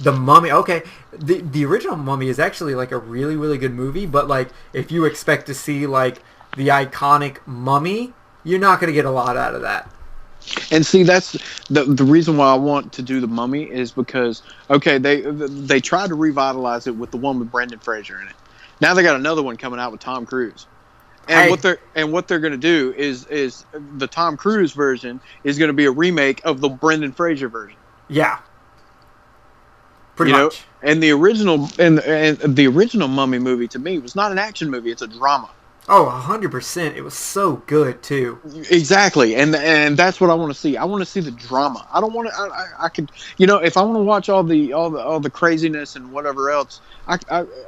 The Mummy, okay. The original Mummy is actually, like, a really, really good movie, but, like, if you expect to see, like, the iconic Mummy, you're not going to get a lot out of that. And see, that's the reason why I want to do The Mummy is because, okay, they tried to revitalize it with the one with Brendan Fraser in it. Now they got another one coming out with Tom Cruise. And what they're going to do is the Tom Cruise version is going to be a remake of the Brendan Fraser version. Yeah. Pretty much. And the original and the original Mummy movie to me was not an action movie; it's a drama. Oh, 100%. It was so good too. Exactly, and that's what I want to see. I want to see the drama. I don't want to. I could, if I want to watch all the craziness and whatever else,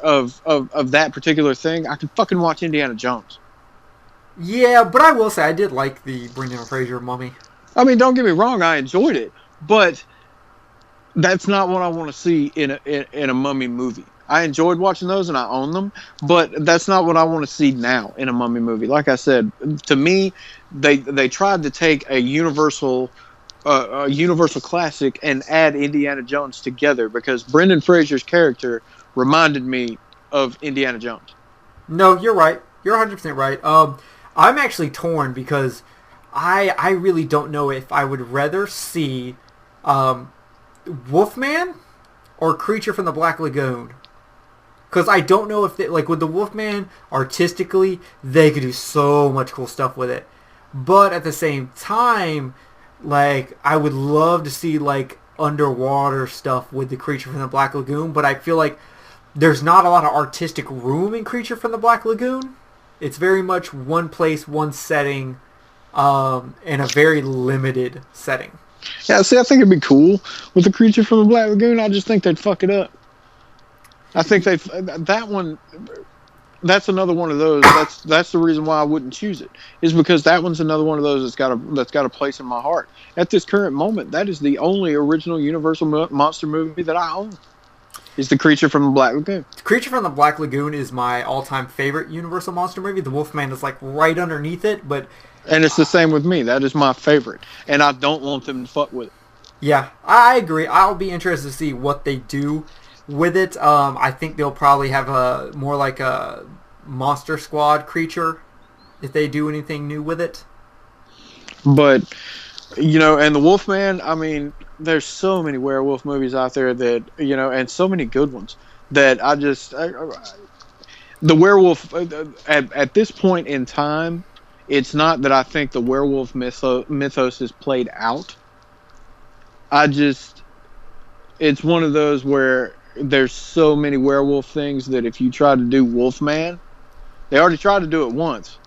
of that particular thing, I could fucking watch Indiana Jones. Yeah, but I will say I did like the Brendan Fraser Mummy. I mean, don't get me wrong, I enjoyed it, but that's not what I want to see in a Mummy movie. I enjoyed watching those and I own them, but that's not what I want to see now in a Mummy movie. Like I said, to me, they tried to take a universal classic and add Indiana Jones together because Brendan Fraser's character reminded me of Indiana Jones. No, you're right. You're 100% right. I'm actually torn because I really don't know if I would rather see Wolfman or Creature from the Black Lagoon. Because I don't know if they, like with the Wolfman, artistically, they could do so much cool stuff with it. But at the same time, like, I would love to see, like, underwater stuff with the Creature from the Black Lagoon. But I feel like there's not a lot of artistic room in Creature from the Black Lagoon. It's very much one place, one setting, in a very limited setting. Yeah, see, I think it'd be cool with the Creature from the Black Lagoon. I just think they'd fuck it up. I think that's another one of those. That's the reason why I wouldn't choose it. Is because that one's another one of those that's got a place in my heart. At this current moment, that is the only original Universal monster movie that I own. Is the Creature from the Black Lagoon. Creature from the Black Lagoon is my all-time favorite Universal monster movie. The Wolfman is like right underneath it, but and it's the same with me. That is my favorite, and I don't want them to fuck with it. Yeah, I agree. I'll be interested to see what they do with it. I think they'll probably have a more like a Monster Squad creature if they do anything new with it. But and the Wolfman, I mean, there's so many werewolf movies out there that and so many good ones that the werewolf at this point in time, it's not that I think the werewolf mythos is played out. It's one of those where there's so many werewolf things that if you try to do Wolfman, they already tried to do it once.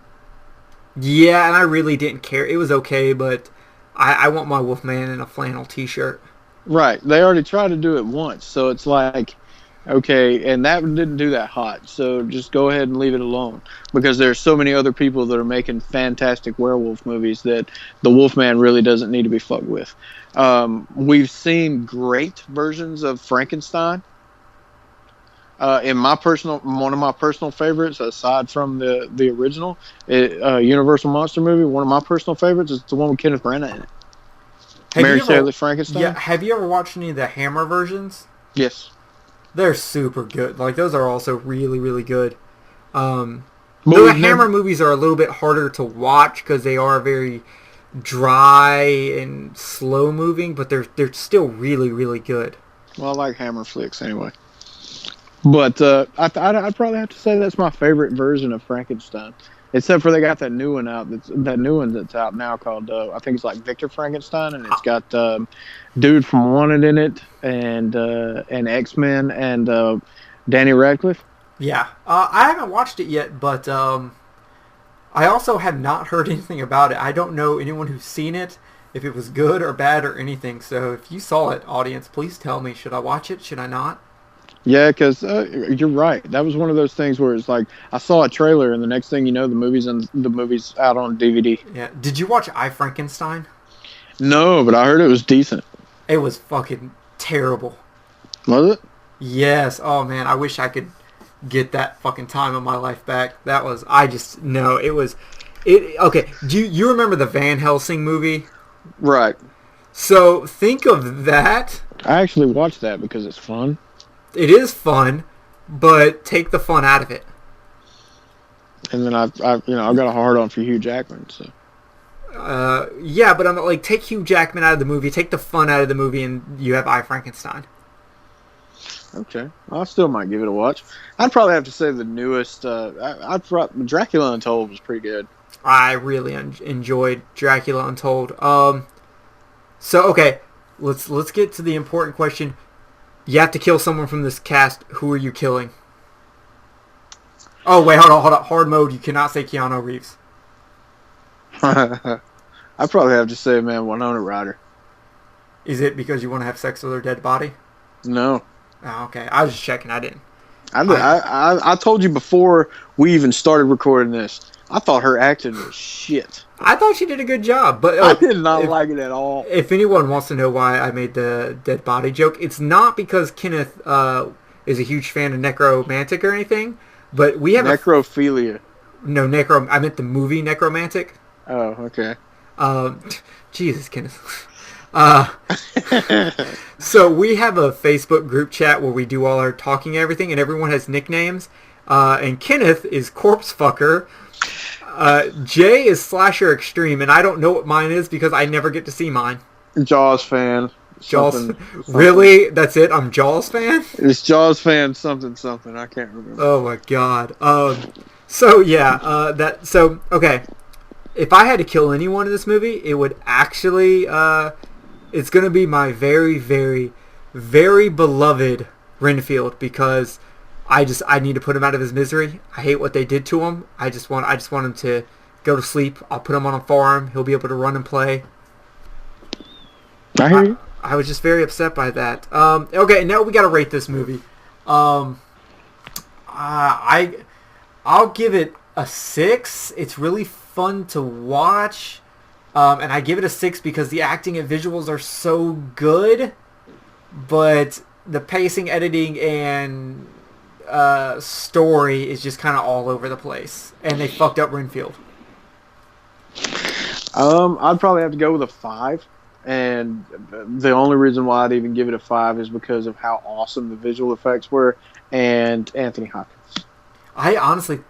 Yeah, and I really didn't care. It was okay, but I want my Wolfman in a flannel t-shirt. Right. They already tried to do it once, so it's like, okay, and that didn't do that hot, so just go ahead and leave it alone. Because there's so many other people that are making fantastic werewolf movies that the Wolfman really doesn't need to be fucked with. We've seen great versions of Frankenstein. In one of my personal favorites, aside from the original Universal Monster movie, one of my personal favorites is the one with Kenneth Branagh in it. Mary Shelley's Frankenstein. Yeah, have you ever watched any of the Hammer versions? Yes. They're super good. Like, those are also really, really good. The Hammer movies are a little bit harder to watch because they are very dry and slow moving, but they're still really, really good. Well, I like Hammer flicks anyway. But I'd probably have to say that's my favorite version of Frankenstein. Except for they got that new one out. That new one that's out now called I think it's like Victor Frankenstein, and it's got dude from Wanted in it, and X-Men, and Danny Radcliffe. Yeah, I haven't watched it yet, but I also have not heard anything about it. I don't know anyone who's seen it, if it was good or bad or anything. So if you saw it, audience, please tell me. Should I watch it? Should I not? Yeah, because you're right. That was one of those things where it's like I saw a trailer, and the next thing you know, the movie's out on DVD. Yeah. Did you watch I, Frankenstein? No, but I heard it was decent. It was fucking terrible. Was it? Yes. Oh man, I wish I could get that fucking time of my life back. Okay. Do you remember the Van Helsing movie? Right. So think of that. I actually watched that because it's fun. It is fun, but take the fun out of it. And then I've got a hard on for Hugh Jackman. So. Yeah, but I'm like, take Hugh Jackman out of the movie, take the fun out of the movie, and you have I, Frankenstein. Okay, I still might give it a watch. I'd probably have to say the newest. Dracula Untold was pretty good. I really enjoyed Dracula Untold. So okay, let's get to the important question. You have to kill someone from this cast. Who are you killing? Oh wait, hold on. Hard mode. You cannot say Keanu Reeves. I'd probably have to say, man, Winona Ryder. Is it because you want to have sex with her dead body? No. Oh, okay. I was just checking. I didn't. I told you before we even started recording this. I thought her acting was shit. I thought she did a good job, but I did not like it at all. If anyone wants to know why I made the dead body joke, it's not because Kenneth is a huge fan of necromantic or anything, but we have necrophilia. I meant the movie Necromantic. Oh, okay. Jesus, Kenneth. So we have a Facebook group chat where we do all our talking and everything, and everyone has nicknames. And Kenneth is Corpse Fucker. Jay is Slasher Extreme, and I don't know what mine is because I never get to see mine. Jaws fan. Something. Really? That's it? I'm Jaws fan? It's Jaws fan something. I can't remember. Oh my god. Okay. If I had to kill anyone in this movie, it would actually, it's going to be my very, very, very beloved Renfield, because I need to put him out of his misery. I hate what they did to him. I just want him to go to sleep. I'll put him on a farm. He'll be able to run and play. I hear you. I was just very upset by that. Okay, now we got to rate this movie. I'll give it a 6. It's really fun to watch. And I give it a 6 because the acting and visuals are so good, but the pacing, editing, and story is just kind of all over the place, and they fucked up Renfield. I'd probably have to go with a 5, and the only reason why I'd even give it a 5 is because of how awesome the visual effects were and Anthony Hopkins. I honestly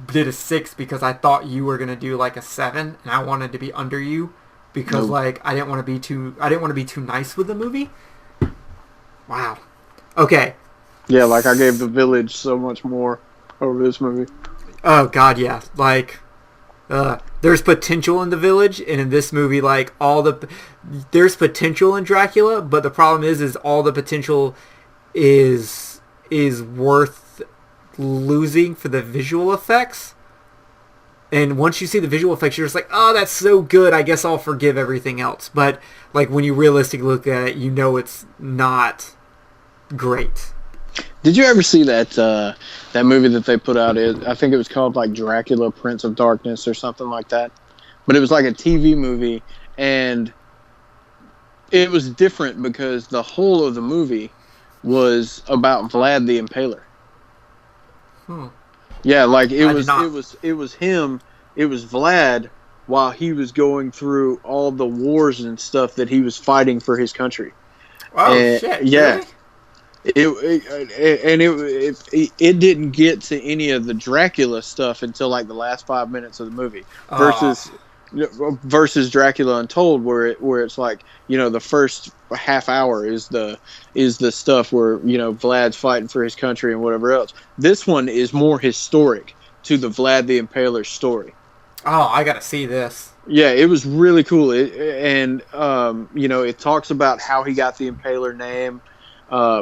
did a 6 because I thought you were gonna do like a 7, and I wanted to be under you because like I didn't want to be too nice with the movie. Wow. Okay. Yeah, like I gave The Village so much more over this movie. Oh god, yeah. Like there's potential in The Village, and in this movie, like there's potential in Dracula, but the problem is all the potential is worth losing for the visual effects. And once you see the visual effects, you're just like, oh, that's so good, I guess I'll forgive everything else. But like when you realistically look at it, you know it's not great. Did you ever see that movie that they put out? I think it was called like Dracula, Prince of Darkness or something like that. But it was like a TV movie, and it was different because the whole of the movie was about Vlad the Impaler. Yeah, like it was him. It was Vlad while he was going through all the wars and stuff that he was fighting for his country. Oh shit! Yeah. Really? It didn't get to any of the Dracula stuff until like the last 5 minutes of the movie versus Dracula Untold, where it's like, you know, the first half hour is the stuff where, you know, Vlad's fighting for his country and whatever else. This one is more historic to the Vlad the Impaler story. Oh, I gotta see this. Yeah, it was really cool. You know, it talks about how he got the Impaler name.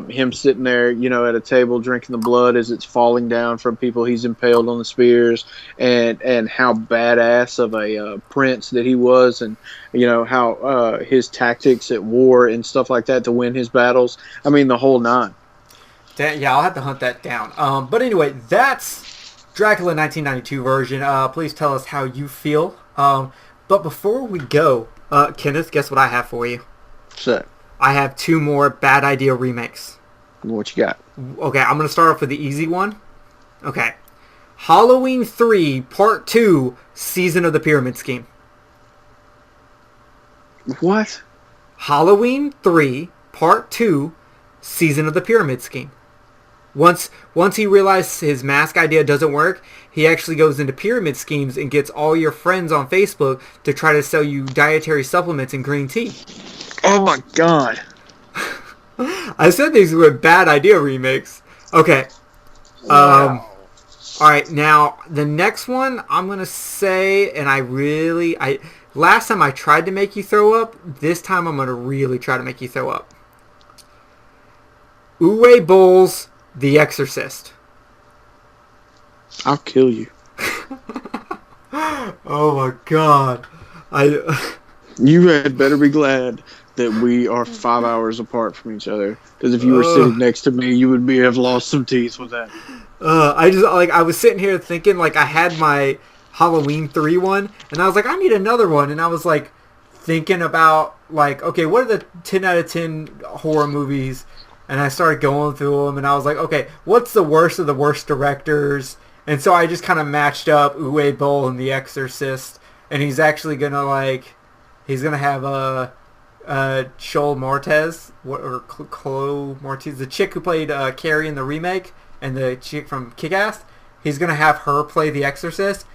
Him sitting there, you know, at a table drinking the blood as it's falling down from people he's impaled on the spears, and how badass of a prince that he was, and you know how his tactics at war and stuff like that to win his battles. I mean, the whole 9. Yeah, I'll have to hunt that down. But anyway, that's Dracula 1992 version. Please tell us how you feel. But before we go, Kenneth, guess what I have for you? So. I have 2 more bad idea remakes. What you got? Okay, I'm going to start off with the easy one. Okay. Halloween 3 Part 2 Season of the Pyramid Scheme. What? Halloween 3 Part 2 Season of the Pyramid Scheme. Once he realizes his mask idea doesn't work, he actually goes into pyramid schemes and gets all your friends on Facebook to try to sell you dietary supplements and green tea. Oh my god. I said these were bad idea remakes. Okay. Wow. All right. Now the next one I'm gonna say, and I last time I tried to make you throw up. This time I'm gonna really try to make you throw up. Uwe Boll's The Exorcist. I'll kill you. Oh my god. You had better be glad that we are 5 hours apart from each other. Because if you were sitting next to me, you would have lost some teeth with that. I was sitting here thinking, like, I had my Halloween 3 one, and I was like, I need another one, and I was like thinking about, like, okay, what are the 10 out of 10 horror movies? And I started going through them, and I was like, okay, what's the worst of the worst directors? And so I just kind of matched up Uwe Boll and The Exorcist, and he's actually gonna have Joel Mortez or Chloe Mortez, the chick who played Carrie in the remake, and the chick from Kick-Ass. He's gonna have her play The Exorcist,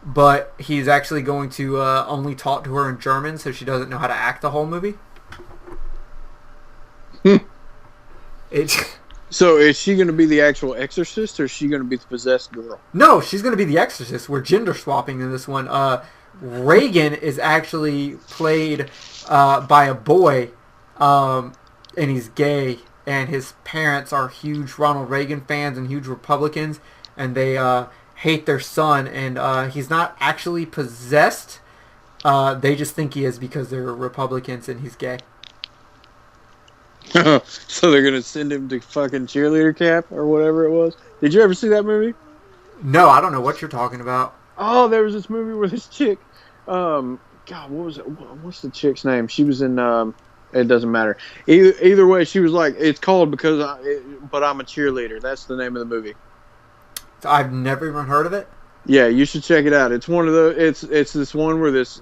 but he's actually going to only talk to her in German, so she doesn't know how to act the whole movie. So is she going to be the actual exorcist, or is she going to be the possessed girl? No, she's going to be the exorcist. We're gender swapping in this one. Reagan is actually played by a boy, and he's gay, and his parents are huge Ronald Reagan fans and huge Republicans, and they hate their son, and he's not actually possessed. They just think he is because they're Republicans and he's gay. So they're gonna send him to fucking cheerleader camp or whatever it was. Did you ever see that movie? No, I don't know what you're talking about. Oh, there was this movie where this chick, God, what was it? What's the chick's name? She was in. It doesn't matter. Either way, she was like, it's called but I'm a cheerleader. That's the name of the movie. I've never even heard of it. Yeah, you should check it out. It's one of the. It's this one where this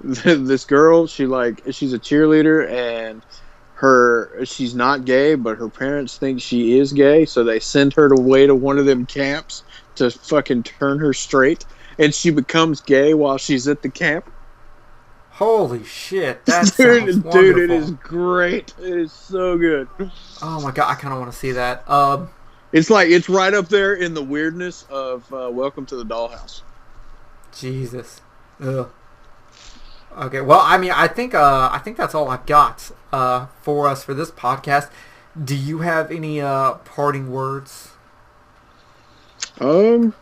this girl, she's a cheerleader, and she's not gay, but her parents think she is gay, so they send her away to one of them camps to fucking turn her straight, and she becomes gay while she's at the camp. Holy shit, that sounds wonderful. Dude, it is great. It is so good. Oh my god, I kind of want to see that. It's right up there in the weirdness of Welcome to the Dollhouse. Jesus. Ugh. Okay, well, I mean, I think that's all I've got for us for this podcast. Do you have any parting words? The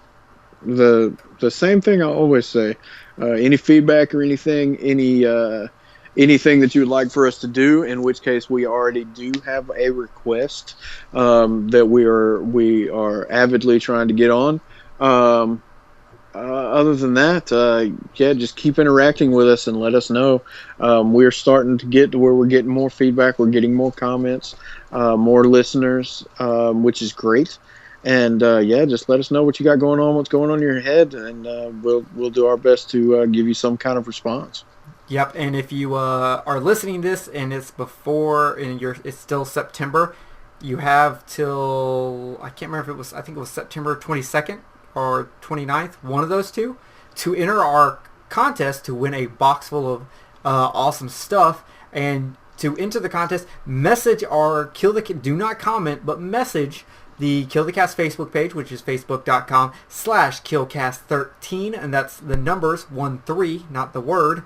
same thing I always say. Any feedback or anything that you would like for us to do, in which case we already do have a request that we are avidly trying to get on. Other than that, just keep interacting with us and let us know. We're starting to get to where we're getting more feedback. We're getting more comments, more listeners, which is great. And just let us know what you got going on, what's going on in your head, and we'll do our best to give you some kind of response. Yep, and if you are listening to this and it's it's still September, you have till, I can't remember if I think it was September 22nd or 29th, one of those two, to enter our contest to win a box full of awesome stuff. And to enter the contest, message our do not comment, but message the Kill the Cast Facebook page, which is facebook.com/killcast13, and that's the numbers 13, not the word.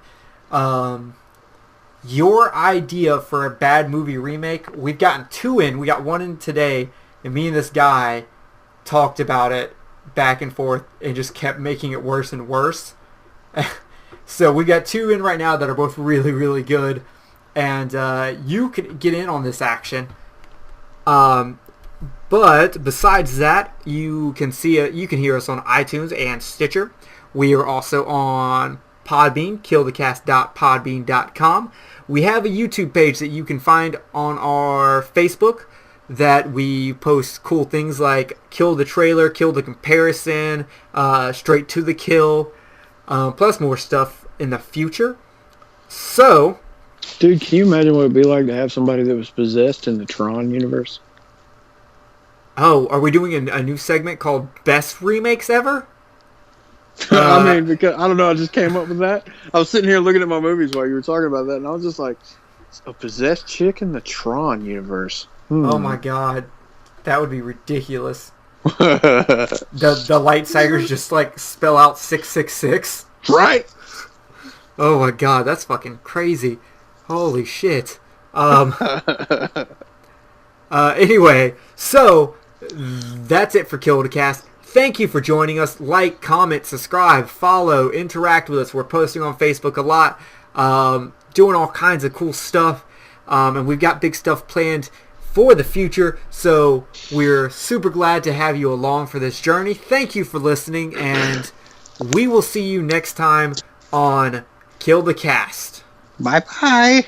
Your idea for a bad movie remake. We've gotten 2 in. We got 1 in today, and me and this guy talked about it back and forth and just kept making it worse and worse. So we got 2 in right now that are both really, really good, and you can get in on this action. But besides that, you can hear us on iTunes and Stitcher. We are also on Podbean, killthecast.podbean.com. We have a YouTube page that you can find on our Facebook that we post cool things like kill the trailer, kill the comparison, straight to the kill, plus more stuff in the future. So, dude, can you imagine what it'd be like to have somebody that was possessed in the Tron universe? Oh, are we doing a new segment called Best Remakes Ever? I mean, because I don't know, I just came up with that. I was sitting here looking at my movies while you were talking about that, and I was just like, A possessed chick in the Tron universe. Oh my god. That would be ridiculous. The lightsabers just like spell out 666. Right? Oh my god, that's fucking crazy. Holy shit. Anyway, so that's it for Kill the Cast. Thank you for joining us. Like, comment, subscribe, follow, interact with us. We're posting on Facebook a lot, doing all kinds of cool stuff, and we've got big stuff planned for the future, so we're super glad to have you along for this journey. Thank you for listening, and we will see you next time on Kill the Cast. Bye-bye.